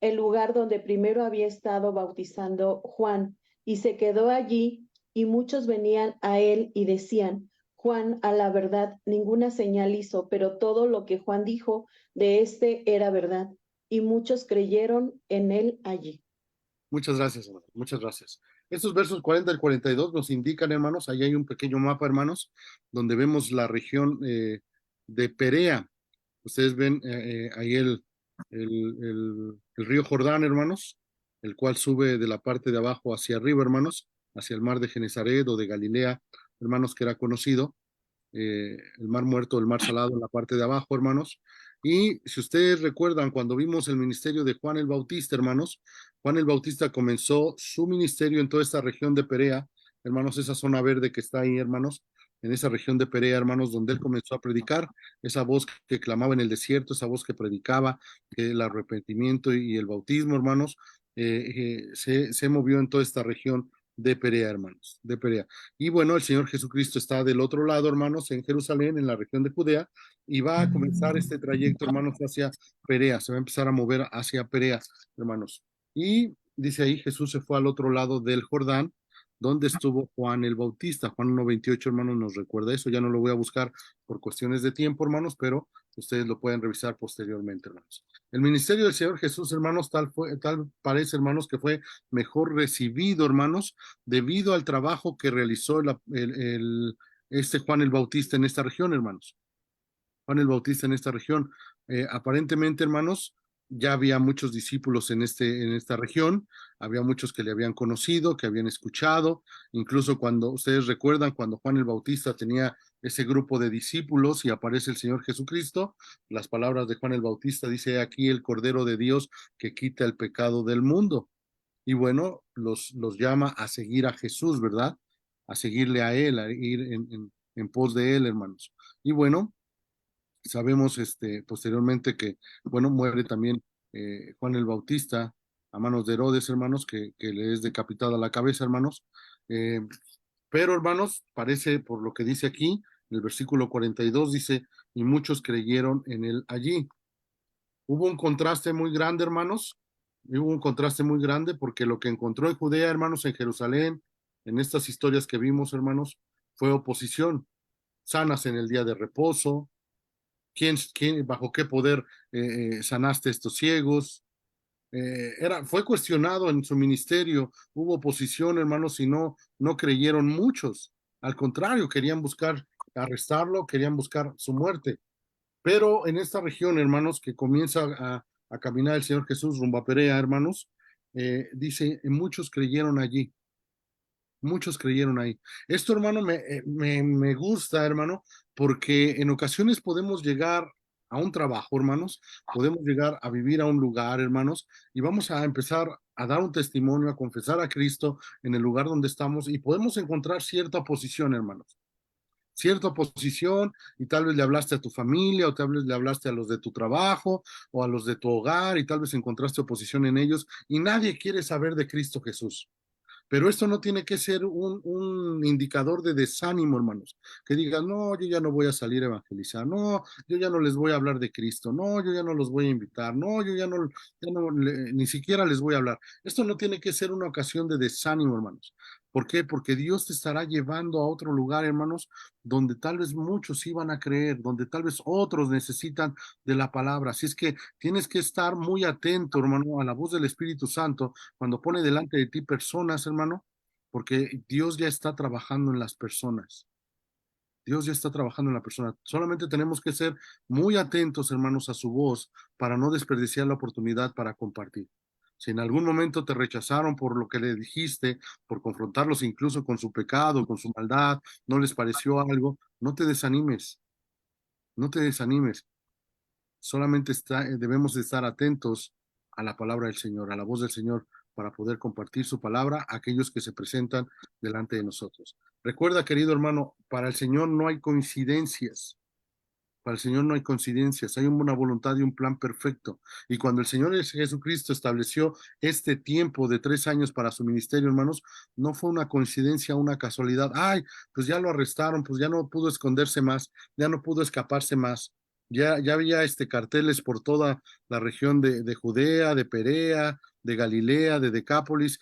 el lugar donde primero había estado bautizando Juan, y se quedó allí, y muchos venían a él y decían, Juan, a la verdad, ninguna señal hizo, pero todo lo que Juan dijo de este era verdad, y muchos creyeron en él allí. Muchas gracias, hermano. Muchas gracias. Estos versos 40 al 42 nos indican, hermanos, ahí hay un pequeño mapa, hermanos, donde vemos la región de Perea. Ustedes ven ahí el río Jordán, hermanos, el cual sube de la parte de abajo hacia arriba, hermanos, hacia el mar de Genezaret o de Galilea, hermanos, que era conocido, el mar muerto, el mar salado en la parte de abajo, hermanos. Y si ustedes recuerdan, cuando vimos el ministerio de Juan el Bautista, hermanos, Juan el Bautista comenzó su ministerio en toda esta región de Perea, hermanos, esa zona verde que está ahí, hermanos, en esa región de Perea, hermanos, donde él comenzó a predicar, esa voz que clamaba en el desierto, esa voz que predicaba el arrepentimiento y el bautismo, hermanos, se movió en toda esta región de Perea, hermanos, de Perea. Y bueno, el Señor Jesucristo está del otro lado, hermanos, en Jerusalén, en la región de Judea, y va a comenzar este trayecto, hermanos, hacia Perea, se va a empezar a mover hacia Perea, hermanos. Y dice ahí, Jesús se fue al otro lado del Jordán, donde estuvo Juan el Bautista. Juan 1:28, hermanos, nos recuerda eso. Ya no lo voy a buscar por cuestiones de tiempo, hermanos, pero ustedes lo pueden revisar posteriormente, hermanos. El ministerio del Señor Jesús, hermanos, tal parece, hermanos, que fue mejor recibido, hermanos, debido al trabajo que realizó este Juan el Bautista en esta región, hermanos. Juan el Bautista en esta región. Aparentemente, hermanos, ya había muchos discípulos en esta región, había muchos que le habían conocido, que habían escuchado, incluso cuando ustedes recuerdan, cuando Juan el Bautista tenía ese grupo de discípulos y aparece el Señor Jesucristo, las palabras de Juan el Bautista dice aquí el Cordero de Dios que quita el pecado del mundo. Y bueno, los llama a seguir a Jesús, ¿verdad? A seguirle a él, a ir en pos de él, hermanos. Y bueno, sabemos posteriormente que, bueno, muere también Juan el Bautista a manos de Herodes, hermanos, que le es decapitada la cabeza, hermanos. Eh, pero, hermanos, parece por lo que dice aquí, en el versículo 42 dice, y muchos creyeron en él allí. Hubo un contraste muy grande, hermanos, hubo un contraste muy grande porque lo que encontró en Judea, hermanos, en Jerusalén, en estas historias que vimos, hermanos, fue oposición. Sanas en el día de reposo, bajo qué poder sanaste estos ciegos. Fue cuestionado en su ministerio, hubo oposición, hermanos, y no creyeron muchos. Al contrario, querían buscar arrestarlo, querían buscar su muerte. Pero en esta región, hermanos, que comienza a caminar el Señor Jesús rumbo a Perea, hermanos, dice, muchos creyeron allí. Muchos creyeron ahí. Esto, hermano, me gusta, hermano, porque en ocasiones podemos llegar a un trabajo, hermanos, podemos llegar a vivir a un lugar, hermanos, y vamos a empezar a dar un testimonio, a confesar a Cristo en el lugar donde estamos y podemos encontrar cierta oposición, hermanos. Cierta oposición y tal vez le hablaste a tu familia o tal vez le hablaste a los de tu trabajo o a los de tu hogar y tal vez encontraste oposición en ellos y nadie quiere saber de Cristo Jesús. Pero esto no tiene que ser un indicador de desánimo, hermanos. Que digan, no, yo ya no voy a salir a evangelizar, no, yo ya no les voy a hablar de Cristo, no, yo ya no los voy a invitar, no, yo ni siquiera les voy a hablar. Esto no tiene que ser una ocasión de desánimo, hermanos. ¿Por qué? Porque Dios te estará llevando a otro lugar, hermanos, donde tal vez muchos iban a creer, donde tal vez otros necesitan de la palabra. Así es que tienes que estar muy atento, hermano, a la voz del Espíritu Santo cuando pone delante de ti personas, hermano, porque Dios ya está trabajando en las personas. Dios ya está trabajando en la persona. Solamente tenemos que ser muy atentos, hermanos, a su voz para no desperdiciar la oportunidad para compartir. Si en algún momento te rechazaron por lo que le dijiste, por confrontarlos incluso con su pecado, con su maldad, no les pareció algo, no te desanimes, no te desanimes. Solamente debemos de estar atentos a la palabra del Señor, a la voz del Señor, para poder compartir su palabra a aquellos que se presentan delante de nosotros. Recuerda, querido hermano, para el Señor no hay coincidencias. Para el Señor no hay coincidencias, hay una voluntad y un plan perfecto. Y cuando el Señor Jesucristo estableció este tiempo de 3 años para su ministerio, hermanos, no fue una coincidencia, una casualidad. Ay, pues ya lo arrestaron, pues ya no pudo esconderse más, ya no pudo escaparse más. Ya había carteles por toda la región de Judea, de Perea, de Galilea, de Decápolis,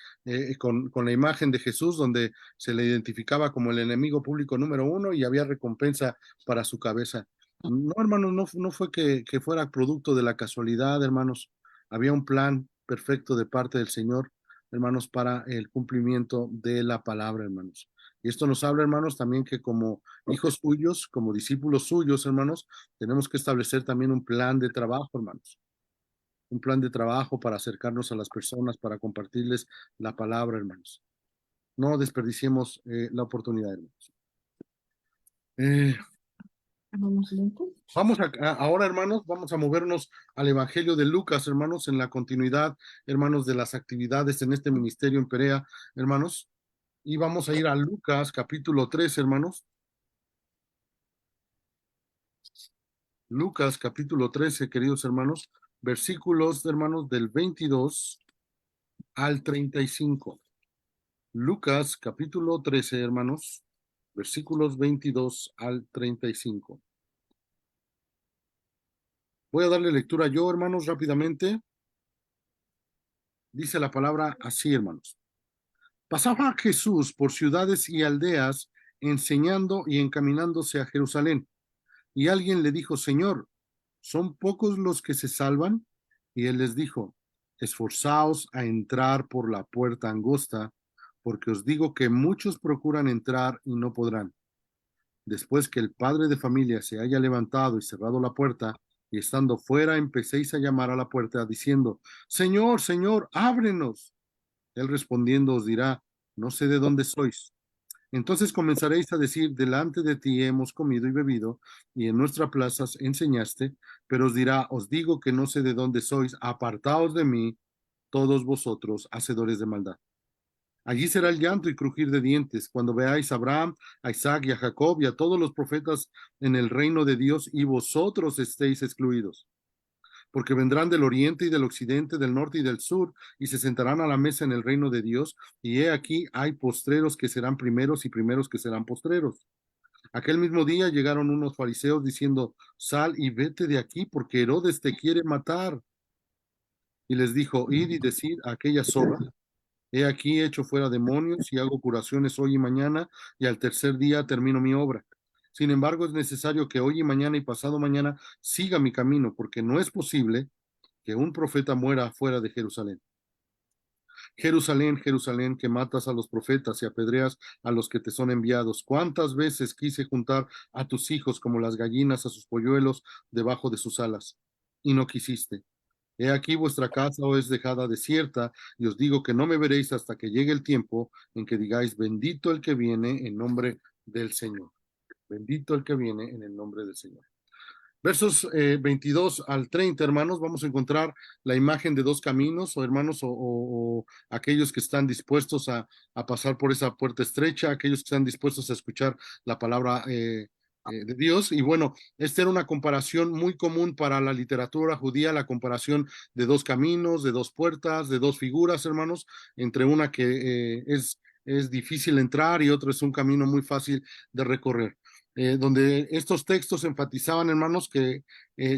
con la imagen de Jesús, donde se le identificaba como el enemigo público número 1 y había recompensa para su cabeza. No, hermanos, no fue que fuera producto de la casualidad, hermanos. Había un plan perfecto de parte del Señor, hermanos, para el cumplimiento de la palabra, hermanos. Y esto nos habla, hermanos, también que como hijos suyos, como discípulos suyos, hermanos, tenemos que establecer también un plan de trabajo, hermanos. Un plan de trabajo para acercarnos a las personas, para compartirles la palabra, hermanos. No desperdiciemos la oportunidad, hermanos. Vamos ahora, hermanos, vamos a movernos al Evangelio de Lucas, hermanos, en la continuidad, hermanos, de las actividades en este ministerio en Perea, hermanos. Y vamos a ir a Lucas, capítulo 3, hermanos. Lucas, capítulo 13, queridos hermanos, versículos, hermanos, del 22 al 35. Lucas, capítulo 13, hermanos, versículos 22 al 35. Voy a darle lectura yo, hermanos, rápidamente. Dice la palabra así, hermanos. Pasaba Jesús por ciudades y aldeas, enseñando y encaminándose a Jerusalén. Y alguien le dijo, Señor, ¿son pocos los que se salvan? Y él les dijo, esforzaos a entrar por la puerta angosta, porque os digo que muchos procuran entrar y no podrán. Después que el padre de familia se haya levantado y cerrado la puerta, y estando fuera empecéis a llamar a la puerta, diciendo, Señor, Señor, ábrenos. Él respondiendo os dirá, no sé de dónde sois. Entonces comenzaréis a decir, delante de ti hemos comido y bebido, y en nuestras plazas enseñaste, pero os dirá, os digo que no sé de dónde sois, apartaos de mí, todos vosotros, hacedores de maldad. Allí será el llanto y crujir de dientes, cuando veáis a Abraham, a Isaac y a Jacob y a todos los profetas en el reino de Dios, y vosotros estéis excluidos. Porque vendrán del oriente y del occidente, del norte y del sur, y se sentarán a la mesa en el reino de Dios, y he aquí hay postreros que serán primeros y primeros que serán postreros. Aquel mismo día llegaron unos fariseos diciendo, sal y vete de aquí, porque Herodes te quiere matar. Y les dijo, id y decid a aquella zorra, he aquí hecho fuera demonios y hago curaciones hoy y mañana, y al tercer día termino mi obra. Sin embargo, es necesario que hoy y mañana y pasado mañana siga mi camino, porque no es posible que un profeta muera fuera de Jerusalén. Jerusalén, Jerusalén, que matas a los profetas y apedreas a los que te son enviados. ¿Cuántas veces quise juntar a tus hijos como las gallinas a sus polluelos debajo de sus alas? Y no quisiste. He aquí vuestra casa os es dejada desierta, y os digo que no me veréis hasta que llegue el tiempo en que digáis, bendito el que viene en nombre del Señor. Bendito el que viene en el nombre del Señor. Versos 22 al 30, hermanos, vamos a encontrar la imagen de dos caminos, o hermanos, o aquellos que están dispuestos a pasar por esa puerta estrecha, aquellos que están dispuestos a escuchar la palabra de Dios. Y bueno, esta era una comparación muy común para la literatura judía, la comparación de dos caminos, de dos puertas, de dos figuras, hermanos, entre una que es difícil entrar y otra es un camino muy fácil de recorrer. Donde estos textos enfatizaban, hermanos, que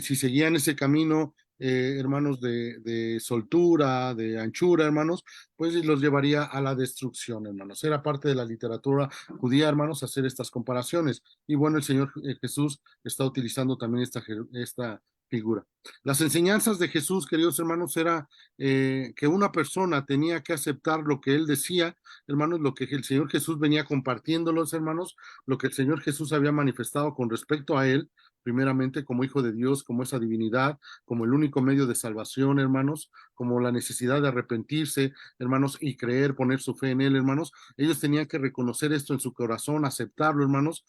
si seguían ese camino, hermanos, de soltura, de anchura, hermanos, pues los llevaría a la destrucción, hermanos. Era parte de la literatura judía, hermanos, hacer estas comparaciones. Y bueno, el Señor Jesús está utilizando también esta figura. Las enseñanzas de Jesús, queridos hermanos, era que una persona tenía que aceptar lo que él decía, hermanos, lo que el Señor Jesús venía compartiéndolos, hermanos, lo que el Señor Jesús había manifestado con respecto a él, primeramente como hijo de Dios, como esa divinidad, como el único medio de salvación, hermanos, como la necesidad de arrepentirse, hermanos, y creer, poner su fe en él, hermanos. Ellos tenían que reconocer esto en su corazón, aceptarlo, hermanos,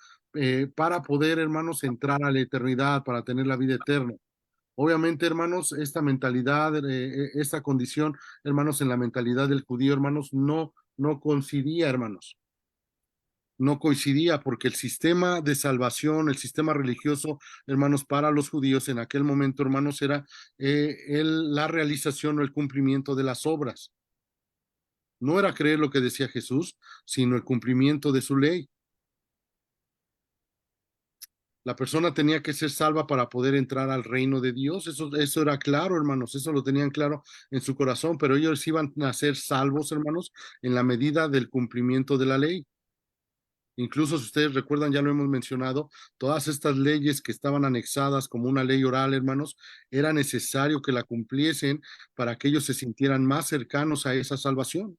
para poder, hermanos, entrar a la eternidad, para tener la vida eterna. Obviamente, hermanos, esta mentalidad, esta condición, hermanos, en la mentalidad del judío, hermanos, no coincidía, hermanos. No coincidía porque el sistema de salvación, el sistema religioso, hermanos, para los judíos en aquel momento, hermanos, era la realización o el cumplimiento de las obras. No era creer lo que decía Jesús, sino el cumplimiento de su ley. La persona tenía que ser salva para poder entrar al reino de Dios. Eso era claro, hermanos. Eso lo tenían claro en su corazón, pero ellos iban a ser salvos, hermanos, en la medida del cumplimiento de la ley. Incluso si ustedes recuerdan, ya lo hemos mencionado, todas estas leyes que estaban anexadas como una ley oral, hermanos, era necesario que la cumpliesen para que ellos se sintieran más cercanos a esa salvación.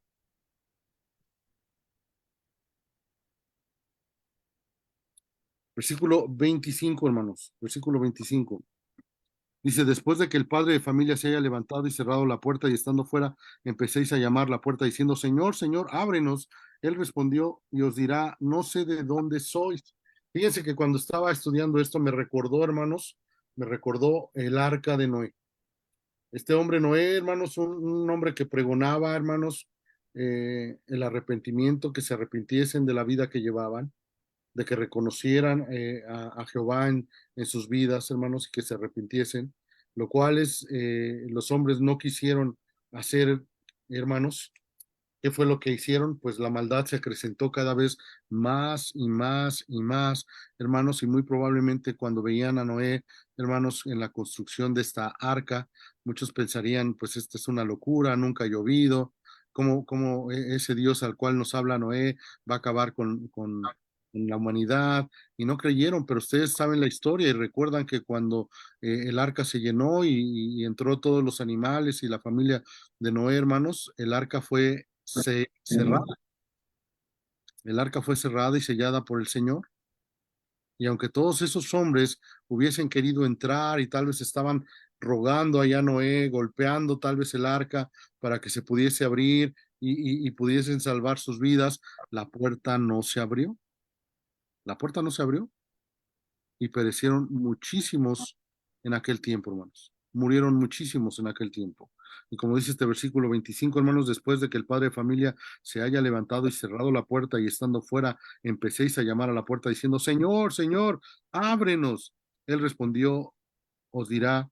Versículo 25, hermanos, versículo 25. Dice, después de que el padre de familia se haya levantado y cerrado la puerta y estando fuera, empecéis a llamar la puerta diciendo, Señor, Señor, ábrenos. Él respondió y os dirá, no sé de dónde sois. Fíjense que cuando estaba estudiando esto me recordó, hermanos, me recordó el arca de Noé. Este hombre Noé, hermanos, un hombre que pregonaba, hermanos, el arrepentimiento, que se arrepintiesen de la vida que llevaban, de que reconocieran a Jehová en sus vidas, hermanos, y que se arrepintiesen, lo cual los hombres no quisieron hacer, hermanos. ¿Qué fue lo que hicieron? Pues la maldad se acrecentó cada vez más y más y más, hermanos, y muy probablemente cuando veían a Noé, hermanos, en la construcción de esta arca, muchos pensarían, pues esta es una locura, nunca ha llovido, cómo ese Dios al cual nos habla Noé va a acabar con la humanidad, y no creyeron, pero ustedes saben la historia y recuerdan que cuando el arca se llenó y entró todos los animales y la familia de Noé, hermanos, el arca fue cerrada. El arca fue cerrada y sellada por el Señor. Y aunque todos esos hombres hubiesen querido entrar y tal vez estaban rogando allá a Noé, golpeando tal vez el arca para que se pudiese abrir y pudiesen salvar sus vidas, la puerta no se abrió. La puerta no se abrió y perecieron muchísimos en aquel tiempo, hermanos. Murieron muchísimos en aquel tiempo. Y como dice este versículo 25, hermanos, después de que el padre de familia se haya levantado y cerrado la puerta y estando fuera, empecéis a llamar a la puerta diciendo, Señor, Señor, ábrenos. Él respondió, os dirá,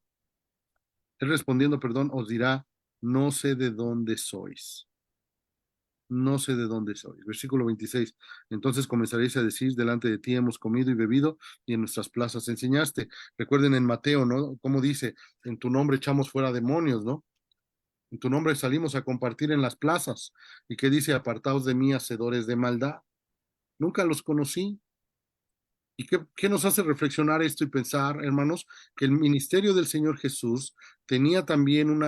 él respondiendo, perdón, os dirá, no sé de dónde sois. No sé de dónde soy. Versículo 26. Entonces comenzaréis a decir, delante de ti hemos comido y bebido y en nuestras plazas enseñaste. Recuerden en Mateo, ¿no? Como dice, en tu nombre echamos fuera demonios, ¿no? En tu nombre salimos a compartir en las plazas. ¿Y qué dice? Apartaos de mí, hacedores de maldad. Nunca los conocí. ¿Y qué nos hace reflexionar esto y pensar, hermanos? Que el ministerio del Señor Jesús tenía también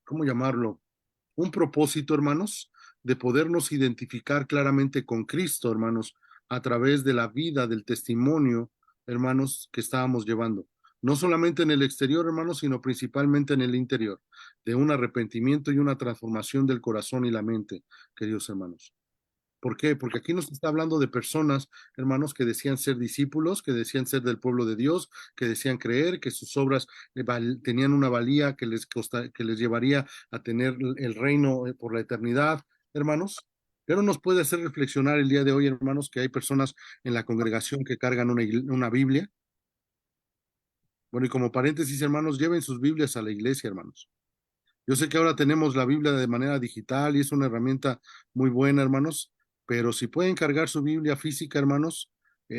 ¿cómo llamarlo? Un propósito, hermanos, de podernos identificar claramente con Cristo, hermanos, a través de la vida, del testimonio, hermanos, que estábamos llevando. no solamente en el exterior, hermanos, sino principalmente en el interior, de un arrepentimiento y una transformación del corazón y la mente, queridos hermanos. ¿Por qué? Porque aquí nos está hablando de personas, hermanos, que decían ser discípulos, que decían ser del pueblo de Dios, que decían creer, que sus obras tenían una valía que les llevaría a tener el reino por la eternidad, hermanos. Pero nos puede hacer reflexionar el día de hoy, hermanos, que hay personas en la congregación que cargan una Biblia. Bueno, y como paréntesis, hermanos, lleven sus Biblias a la iglesia, hermanos. Yo sé que ahora tenemos la Biblia de manera digital y es una herramienta muy buena, hermanos, pero si pueden cargar su Biblia física, hermanos,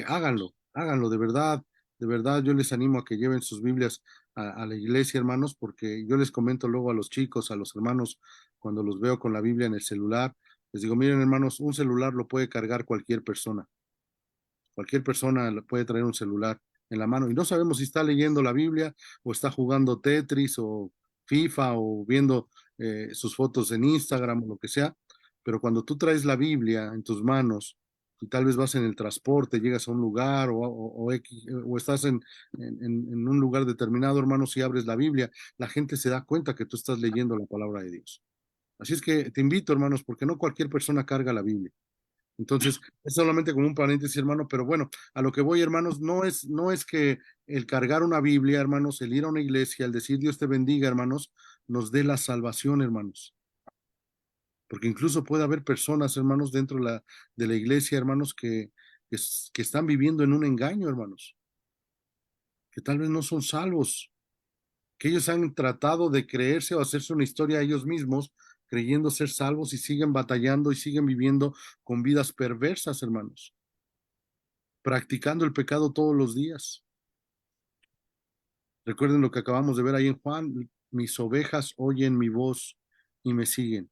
háganlo, háganlo, de verdad, yo les animo a que lleven sus Biblias a la iglesia, hermanos, porque yo les comento luego a los chicos, a los hermanos, cuando los veo con la Biblia en el celular, les digo, miren, hermanos, un celular lo puede cargar cualquier persona puede traer un celular en la mano y no sabemos si está leyendo la Biblia o está jugando Tetris o FIFA o viendo sus fotos en Instagram o lo que sea, pero cuando tú traes la Biblia en tus manos y tal vez vas en el transporte, llegas a un lugar o estás en un lugar determinado, hermanos, y abres la Biblia, la gente se da cuenta que tú estás leyendo la palabra de Dios. Así es que te invito, hermanos, porque no cualquier persona carga la Biblia. Entonces, es solamente como un paréntesis, hermano, pero bueno, a lo que voy, hermanos, no es que el cargar una Biblia, hermanos, el ir a una iglesia, el decir Dios te bendiga, hermanos, nos dé la salvación, hermanos. Porque incluso puede haber personas, hermanos, dentro de la iglesia, hermanos, que están viviendo en un engaño, hermanos, que tal vez no son salvos, que ellos han tratado de creerse o hacerse una historia a ellos mismos, creyendo ser salvos y siguen batallando y siguen viviendo con vidas perversas, hermanos, practicando el pecado todos los días. Recuerden lo que acabamos de ver ahí en Juan, mis ovejas oyen mi voz y me siguen.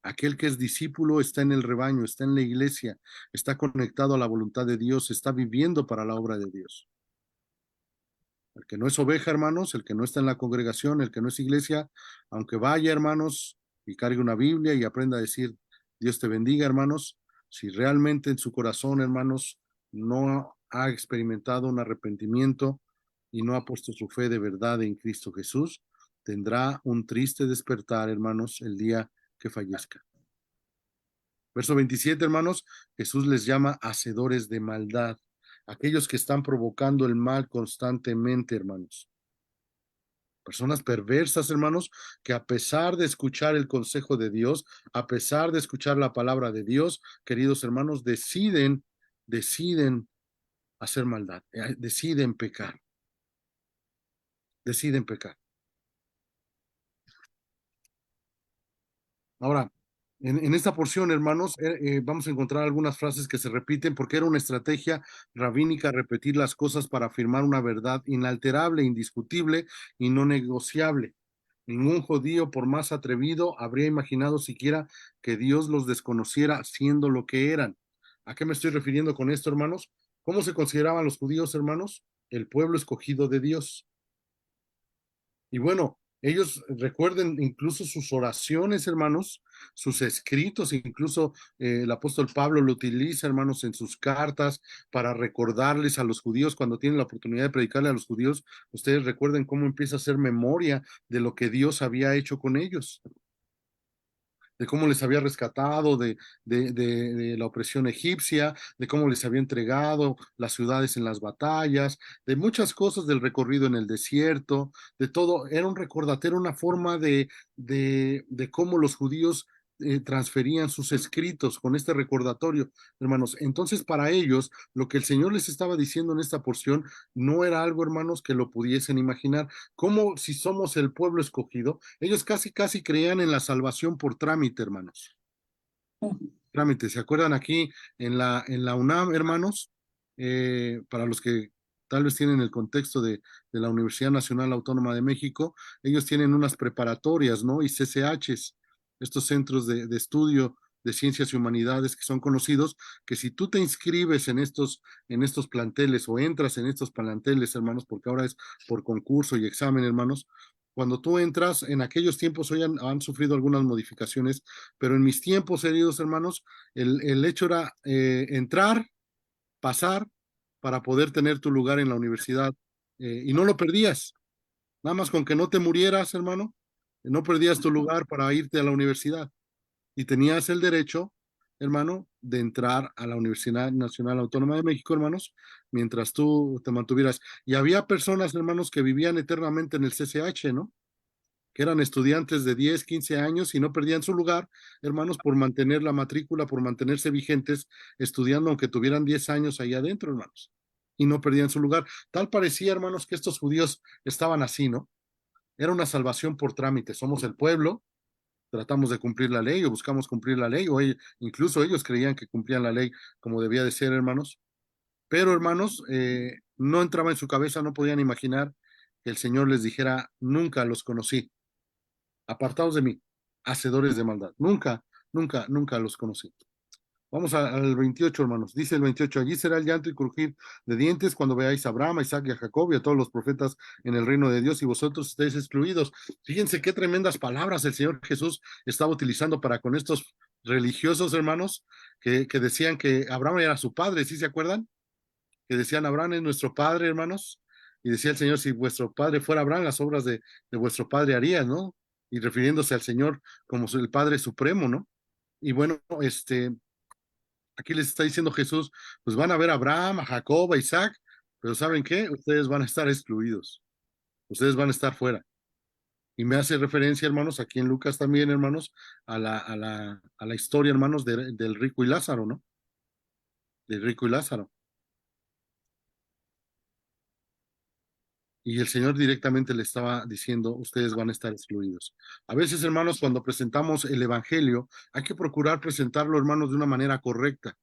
Aquel que es discípulo está en el rebaño, está en la iglesia, está conectado a la voluntad de Dios, está viviendo para la obra de Dios. El que no es oveja, hermanos, el que no está en la congregación, el que no es iglesia, aunque vaya, hermanos, y cargue una Biblia y aprenda a decir, Dios te bendiga, hermanos, si realmente en su corazón, hermanos, no ha experimentado un arrepentimiento y no ha puesto su fe de verdad en Cristo Jesús, tendrá un triste despertar, hermanos, el día que fallezca. Verso 27, hermanos, Jesús les llama hacedores de maldad, aquellos que están provocando el mal constantemente, hermanos. Personas perversas, hermanos, que a pesar de escuchar el consejo de Dios, a pesar de escuchar la palabra de Dios, queridos hermanos, deciden hacer maldad, deciden pecar. Ahora, en esta porción, hermanos, vamos a encontrar algunas frases que se repiten porque era una estrategia rabínica repetir las cosas para afirmar una verdad inalterable, indiscutible y no negociable. Ningún judío, por más atrevido, habría imaginado siquiera que Dios los desconociera siendo lo que eran. ¿A qué me estoy refiriendo con esto, hermanos? ¿Cómo se consideraban los judíos, hermanos? El pueblo escogido de Dios. Y bueno, ellos recuerden incluso sus oraciones, hermanos, sus escritos, incluso el apóstol Pablo lo utiliza, hermanos, en sus cartas para recordarles a los judíos cuando tienen la oportunidad de predicarle a los judíos. Ustedes recuerden cómo empieza a hacer memoria de lo que Dios había hecho con ellos, de cómo les había rescatado de la opresión egipcia, de cómo les había entregado las ciudades en las batallas, de muchas cosas del recorrido en el desierto, de todo. Era un recordatorio, una forma de cómo los judíos transferían sus escritos con este recordatorio, hermanos. Entonces, para ellos, lo que el Señor les estaba diciendo en esta porción no era algo, hermanos, que lo pudiesen imaginar. Como si somos el pueblo escogido, ellos casi creían en la salvación por trámite, hermanos. Trámite, ¿se acuerdan aquí en la UNAM, hermanos? Para los que tal vez tienen el contexto de la Universidad Nacional Autónoma de México, ellos tienen unas preparatorias, ¿no? Y CCHs, estos centros de estudio de ciencias y humanidades que son conocidos, que si tú te inscribes en estos planteles o entras en estos planteles, hermanos, porque ahora es por concurso y examen, hermanos, cuando tú entras, en aquellos tiempos hoy han sufrido algunas modificaciones, pero en mis tiempos, queridos hermanos, el hecho era entrar, pasar, para poder tener tu lugar en la universidad y no lo perdías. Nada más con que no te murieras, hermano, no perdías tu lugar para irte a la universidad. Y tenías el derecho, hermano, de entrar a la Universidad Nacional Autónoma de México, hermanos, mientras tú te mantuvieras. Y había personas, hermanos, que vivían eternamente en el CCH, ¿no? Que eran estudiantes de 10, 15 años y no perdían su lugar, hermanos, por mantener la matrícula, por mantenerse vigentes, estudiando aunque tuvieran 10 años ahí adentro, hermanos, y no perdían su lugar. Tal parecía, hermanos, que estos judíos estaban así, ¿no? Era una salvación por trámite. Somos el pueblo, tratamos de cumplir la ley o buscamos cumplir la ley, incluso ellos creían que cumplían la ley como debía de ser, hermanos. Pero, hermanos, no entraba en su cabeza, no podían imaginar que el Señor les dijera, nunca los conocí, apartados de mí, hacedores de maldad. Nunca, nunca, nunca los conocí. Vamos al 28, hermanos. Dice el 28, allí será el llanto y crujir de dientes cuando veáis a Abraham, a Isaac y a Jacob y a todos los profetas en el reino de Dios y vosotros estáis excluidos. Fíjense qué tremendas palabras el Señor Jesús estaba utilizando para con estos religiosos, hermanos, que decían que Abraham era su padre, ¿sí se acuerdan? Que decían, Abraham es nuestro padre, hermanos. Y decía el Señor, si vuestro padre fuera Abraham, las obras de vuestro padre haría, ¿no? Y refiriéndose al Señor como el Padre Supremo, ¿no? Y bueno, aquí les está diciendo Jesús, pues van a ver a Abraham, a Jacob, a Isaac, pero ¿saben qué? Ustedes van a estar excluidos, ustedes van a estar fuera. Y me hace referencia, hermanos, aquí en Lucas también, hermanos, a la historia, hermanos, del rico y Lázaro, ¿no? Del rico y Lázaro. Y el Señor directamente le estaba diciendo, ustedes van a estar excluidos. A veces, hermanos, cuando presentamos el Evangelio, hay que procurar presentarlo, hermanos, de una manera correcta.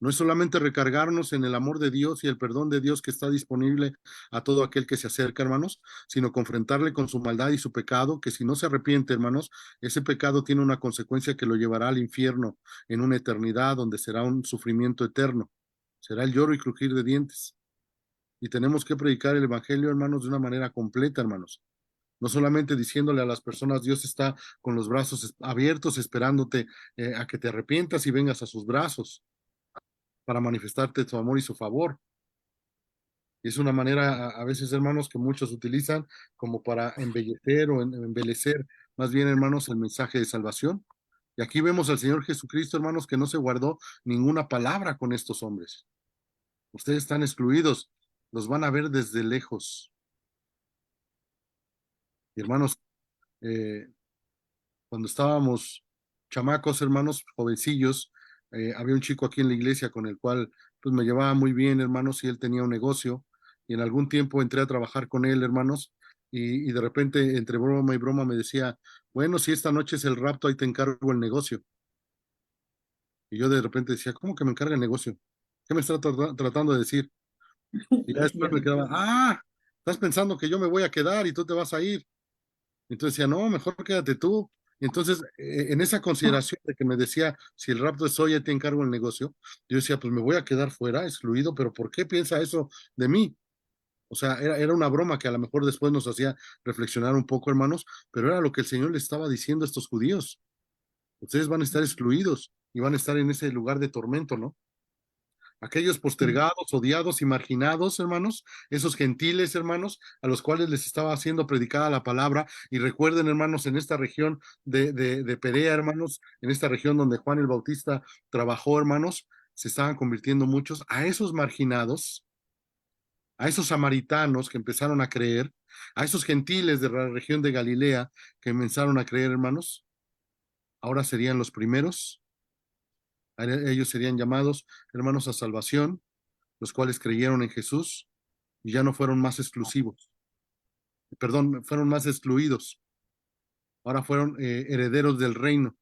No es solamente recargarnos en el amor de Dios y el perdón de Dios que está disponible a todo aquel que se acerca, hermanos, sino confrontarle con su maldad y su pecado, que si no se arrepiente, hermanos, ese pecado tiene una consecuencia que lo llevará al infierno en una eternidad donde será un sufrimiento eterno. Será el lloro y crujir de dientes. Y tenemos que predicar el Evangelio, hermanos, de una manera completa, hermanos. No solamente diciéndole a las personas, Dios está con los brazos abiertos esperándote a que te arrepientas y vengas a sus brazos para manifestarte su amor y su favor. Y es una manera, a veces, hermanos, que muchos utilizan como para embellecer o embelecer, más bien, hermanos, el mensaje de salvación. Y aquí vemos al Señor Jesucristo, hermanos, que no se guardó ninguna palabra con estos hombres. Ustedes están excluidos, los van a ver desde lejos. Y hermanos, eh, cuando estábamos chamacos, hermanos, jovencillos, había un chico aquí en la iglesia con el cual pues me llevaba muy bien, hermanos, y él tenía un negocio, y en algún tiempo entré a trabajar con él, hermanos, y de repente, entre broma y broma, me decía, bueno, si esta noche es el rapto, ahí te encargo el negocio. Y yo de repente decía, ¿cómo que me encarga el negocio? ¿Qué me está tratando de decir? Y ya después me quedaba, estás pensando que yo me voy a quedar y tú te vas a ir. Entonces decía, no, mejor quédate tú. Y entonces, en esa consideración de que me decía, si el rapto es hoy, ya te encargo el negocio, yo decía, pues me voy a quedar fuera, excluido, pero ¿por qué piensa eso de mí? O sea, era una broma que a lo mejor después nos hacía reflexionar un poco, hermanos, pero era lo que el Señor le estaba diciendo a estos judíos. Ustedes van a estar excluidos y van a estar en ese lugar de tormento, ¿no? Aquellos postergados, odiados y marginados, hermanos, esos gentiles, hermanos, a los cuales les estaba siendo predicada la palabra. Y recuerden, hermanos, en esta región de Perea, hermanos, en esta región donde Juan el Bautista trabajó, hermanos, se estaban convirtiendo muchos a esos marginados, a esos samaritanos que empezaron a creer, a esos gentiles de la región de Galilea que empezaron a creer, hermanos. Ahora serían los primeros, ellos serían llamados, hermanos, a salvación, los cuales creyeron en Jesús y ya no fueron más exclusivos, perdón, fueron más excluidos, ahora fueron herederos del reino.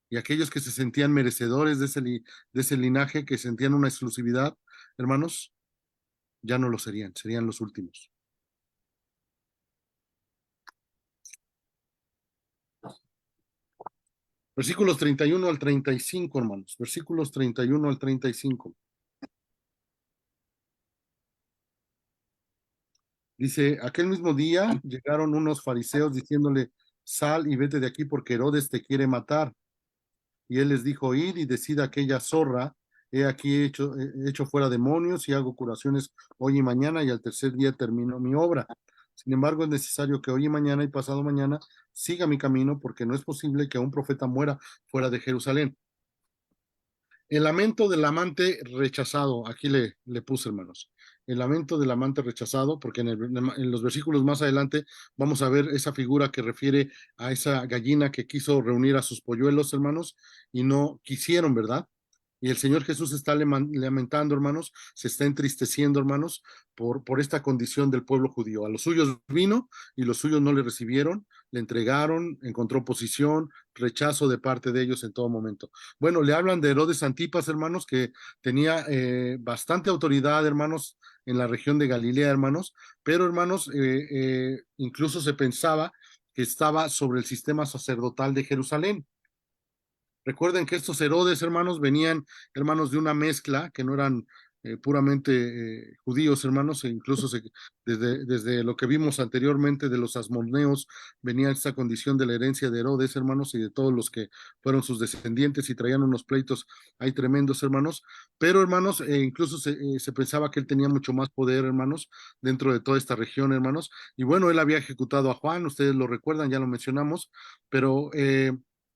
Y aquellos que se sentían merecedores de ese linaje, que sentían una exclusividad, hermanos, ya no lo serían, serían los últimos. Versículos 31 al 35, hermanos, versículos 31 al 35. Dice, aquel mismo día llegaron unos fariseos diciéndole, sal y vete de aquí porque Herodes te quiere matar. Y él les dijo, id y decid a aquella zorra, he aquí hecho fuera demonios y hago curaciones hoy y mañana, y al tercer día termino mi obra. Sin embargo, es necesario que hoy y mañana y pasado mañana siga mi camino, porque no es posible que un profeta muera fuera de Jerusalén. El lamento del amante rechazado, aquí le puse, hermanos. El lamento del amante rechazado, porque en los versículos más adelante vamos a ver esa figura que refiere a esa gallina que quiso reunir a sus polluelos, hermanos, y no quisieron, ¿verdad? Y el Señor Jesús está lamentando, hermanos, se está entristeciendo, hermanos, por esta condición del pueblo judío. A los suyos vino y los suyos no le recibieron, le entregaron, encontró oposición, rechazo de parte de ellos en todo momento. Bueno, le hablan de Herodes Antipas, hermanos, que tenía bastante autoridad, hermanos, en la región de Galilea, hermanos, pero, hermanos, incluso se pensaba que estaba sobre el sistema sacerdotal de Jerusalén. Recuerden que estos Herodes, hermanos, venían, hermanos, de una mezcla, que no eran puramente judíos, hermanos, e incluso desde lo que vimos anteriormente de los asmoneos, venía esta condición de la herencia de Herodes, hermanos, y de todos los que fueron sus descendientes y traían unos pleitos ahí tremendos, hermanos. Pero, hermanos, incluso se pensaba que él tenía mucho más poder, hermanos, dentro de toda esta región, hermanos. Y bueno, él había ejecutado a Juan, ustedes lo recuerdan, ya lo mencionamos, pero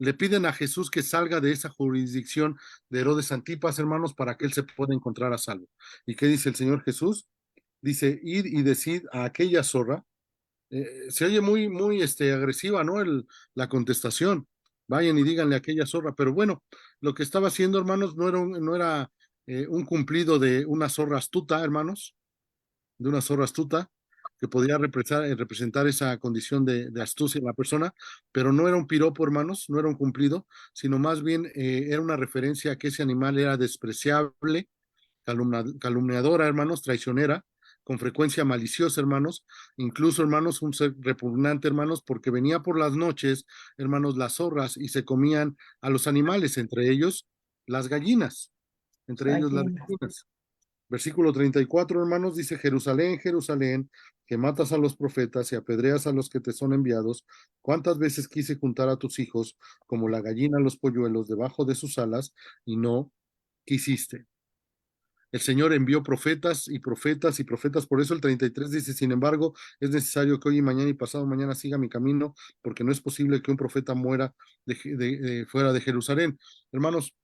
le piden a Jesús que salga de esa jurisdicción de Herodes Antipas, hermanos, para que él se pueda encontrar a salvo. ¿Y qué dice el Señor Jesús? Dice, id y decid a aquella zorra. Se oye muy agresiva, ¿no? La contestación. Vayan y díganle a aquella zorra. Pero bueno, lo que estaba haciendo, hermanos, no era un cumplido de una zorra astuta, hermanos, de una zorra astuta, que podía representar esa condición de astucia en la persona, pero no era un piropo, hermanos, no era un cumplido, sino más bien era una referencia a que ese animal era despreciable, calumniadora, hermanos, traicionera, con frecuencia maliciosa, hermanos, incluso, hermanos, un ser repugnante, hermanos, porque venía por las noches, hermanos, las zorras y se comían a los animales, entre ellos las gallinas, entre ellos las gallinas. Versículo 34, hermanos, dice, Jerusalén, Jerusalén, que matas a los profetas y apedreas a los que te son enviados, ¿cuántas veces quise juntar a tus hijos como la gallina a los polluelos debajo de sus alas y no quisiste? El Señor envió profetas y profetas y profetas, por eso el 33 dice, sin embargo, es necesario que hoy y mañana y pasado mañana siga mi camino, porque no es posible que un profeta muera fuera de Jerusalén. Hermanos,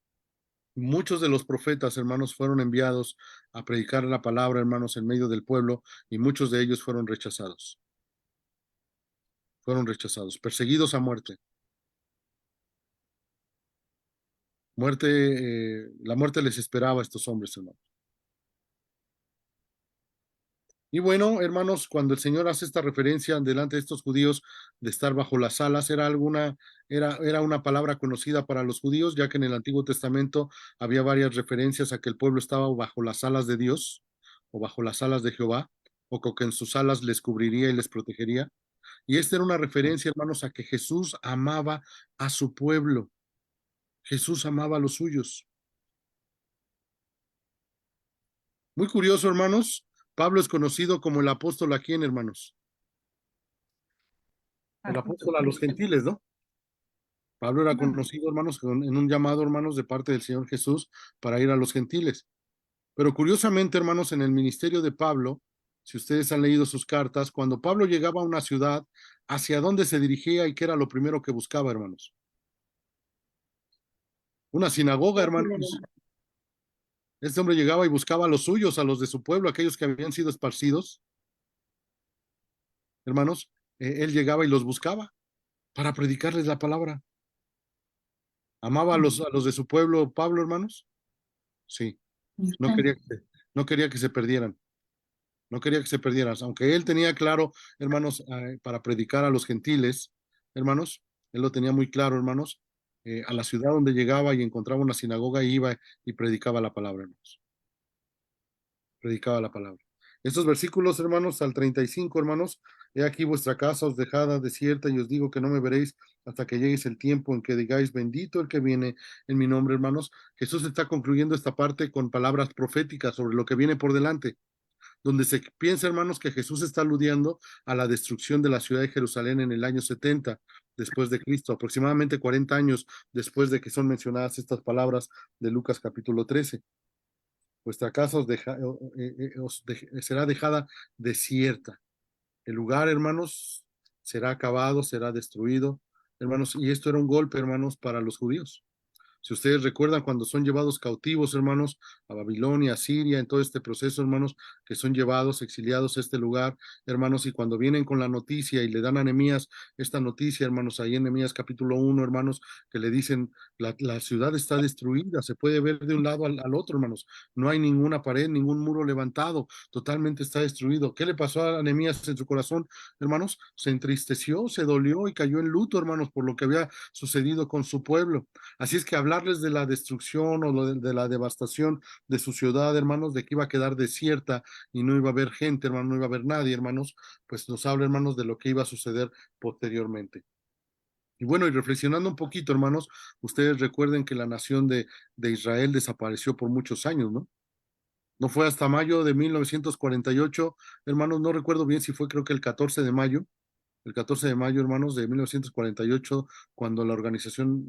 muchos de los profetas, hermanos, fueron enviados a predicar la palabra, hermanos, en medio del pueblo, y muchos de ellos fueron rechazados, perseguidos a muerte. La muerte les esperaba a estos hombres, hermanos. Y bueno, hermanos, cuando el Señor hace esta referencia delante de estos judíos de estar bajo las alas, era una palabra conocida para los judíos, ya que en el Antiguo Testamento había varias referencias a que el pueblo estaba bajo las alas de Dios o bajo las alas de Jehová, o que en sus alas les cubriría y les protegería. Y esta era una referencia, hermanos, a que Jesús amaba a su pueblo. Jesús amaba a los suyos. Muy curioso, hermanos. Pablo es conocido como el apóstol a quién, hermanos. El apóstol a los gentiles, ¿no? Pablo era conocido, hermanos, en un llamado, hermanos, de parte del Señor Jesús para ir a los gentiles. Pero curiosamente, hermanos, en el ministerio de Pablo, si ustedes han leído sus cartas, cuando Pablo llegaba a una ciudad, ¿hacia dónde se dirigía y qué era lo primero que buscaba, hermanos? Una sinagoga, hermanos. Este hombre llegaba y buscaba a los suyos, a los de su pueblo, aquellos que habían sido esparcidos, hermanos. Él llegaba y los buscaba para predicarles la palabra. ¿Amaba a los de su pueblo Pablo, hermanos? Sí. No quería, no quería que se perdieran. No quería que se perdieran. Aunque él tenía claro, hermanos, para predicar a los gentiles, hermanos, él lo tenía muy claro, hermanos, a la ciudad donde llegaba y encontraba una sinagoga, iba y predicaba la palabra, hermanos. Predicaba la palabra. Estos versículos, hermanos, al 35, hermanos, he aquí vuestra casa os dejada desierta y os digo que no me veréis hasta que llegues el tiempo en que digáis bendito el que viene en mi nombre, hermanos. Jesús está concluyendo esta parte con palabras proféticas sobre lo que viene por delante, donde se piensa, hermanos, que Jesús está aludiendo a la destrucción de la ciudad de Jerusalén en el año 70 después de Cristo, aproximadamente 40 años después de que son mencionadas estas palabras de Lucas capítulo 13. vuestra casa será dejada desierta. El lugar, hermanos, será acabado, será destruido, hermanos, y esto era un golpe, hermanos, para los judíos. Si ustedes recuerdan cuando son llevados cautivos, hermanos, a Babilonia, a Siria, en todo este proceso, hermanos, que son llevados, exiliados a este lugar, hermanos, y cuando vienen con la noticia y le dan a Nehemías esta noticia, hermanos, ahí en Nehemías capítulo 1, hermanos, que le dicen, la ciudad está destruida, se puede ver de un lado al otro, hermanos, no hay ninguna pared, ningún muro levantado, totalmente está destruido. ¿Qué le pasó a Nehemías en su corazón, hermanos? Se entristeció, se dolió y cayó en luto, hermanos, por lo que había sucedido con su pueblo. Así es que hablarles de la destrucción o de la devastación de su ciudad, hermanos, de que iba a quedar desierta y no iba a haber gente, hermanos, no iba a haber nadie, hermanos, pues nos habla, hermanos, de lo que iba a suceder posteriormente. Y bueno, y reflexionando un poquito, hermanos, ustedes recuerden que la nación de Israel desapareció por muchos años, ¿no? No fue hasta mayo de 1948, hermanos, no recuerdo bien si fue, creo que el 14 de mayo, hermanos, de 1948, cuando la Organización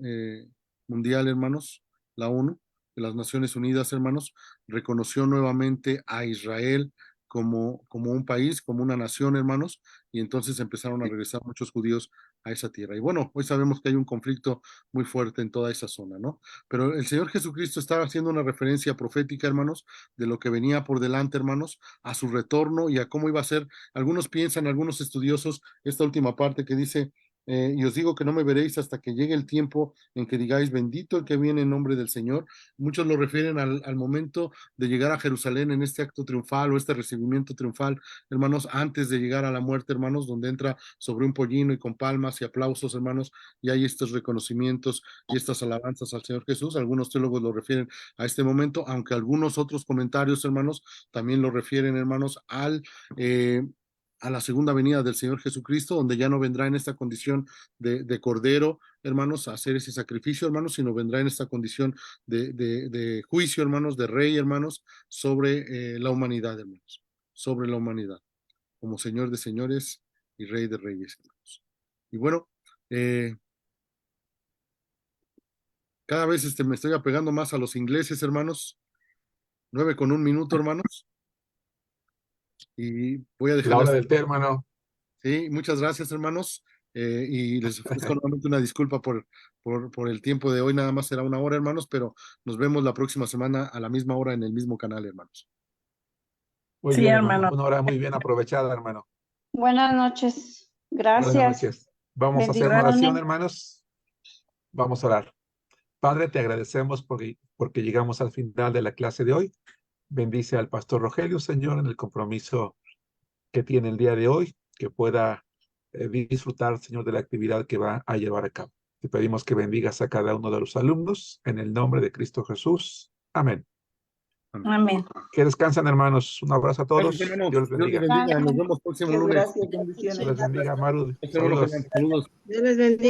Mundial, hermanos, la ONU, de las Naciones Unidas, hermanos, reconoció nuevamente a Israel como un país, como una nación, hermanos, y entonces empezaron a regresar muchos judíos a esa tierra. Y bueno, hoy sabemos que hay un conflicto muy fuerte en toda esa zona, ¿no? Pero el Señor Jesucristo estaba haciendo una referencia profética, hermanos, de lo que venía por delante, hermanos, a su retorno y a cómo iba a ser. Algunos piensan, algunos estudiosos, esta última parte que dice, y os digo que no me veréis hasta que llegue el tiempo en que digáis, bendito el que viene en nombre del Señor. Muchos lo refieren al momento de llegar a Jerusalén en este acto triunfal o este recibimiento triunfal, hermanos, antes de llegar a la muerte, hermanos, donde entra sobre un pollino y con palmas y aplausos, hermanos, y hay estos reconocimientos y estas alabanzas al Señor Jesús. Algunos teólogos lo refieren a este momento, aunque algunos otros comentarios, hermanos, también lo refieren, hermanos, a la segunda venida del Señor Jesucristo, donde ya no vendrá en esta condición de cordero, hermanos, a hacer ese sacrificio, hermanos, sino vendrá en esta condición de juicio, hermanos, de rey, hermanos, sobre la humanidad, hermanos, sobre la humanidad, como Señor de señores y Rey de reyes, hermanos. Y bueno, cada vez me estoy apegando más a los ingleses, hermanos. 9:01, hermanos. Y voy a La dejarles. hora del té, hermano. Sí, muchas gracias, hermanos. Y les ofrezco nuevamente una disculpa por el tiempo de hoy. Nada más será una hora, hermanos, pero nos vemos la próxima semana a la misma hora en el mismo canal, hermanos. Muy Sí, bien, hermano. hermano. Una hora muy bien aprovechada, hermano. Buenas noches. Buenas Gracias. noches. Vamos a hacer una oración, Bendiciones. hermanos. Vamos a orar. Padre, te agradecemos porque llegamos al final de la clase de hoy. Bendice al pastor Rogelio, Señor, en el compromiso que tiene el día de hoy, que pueda disfrutar, Señor, de la actividad que va a llevar a cabo. Te pedimos que bendigas a cada uno de los alumnos, en el nombre de Cristo Jesús. Amén. Amén. Que descansen, hermanos. Un abrazo a todos. Gracias, hermanos. Dios les bendiga. Nos vemos próximo lunes. Gracias, bendiciones. Dios les bendiga, Marud. Hasta luego, Saludos. Saludos. Dios les bendiga.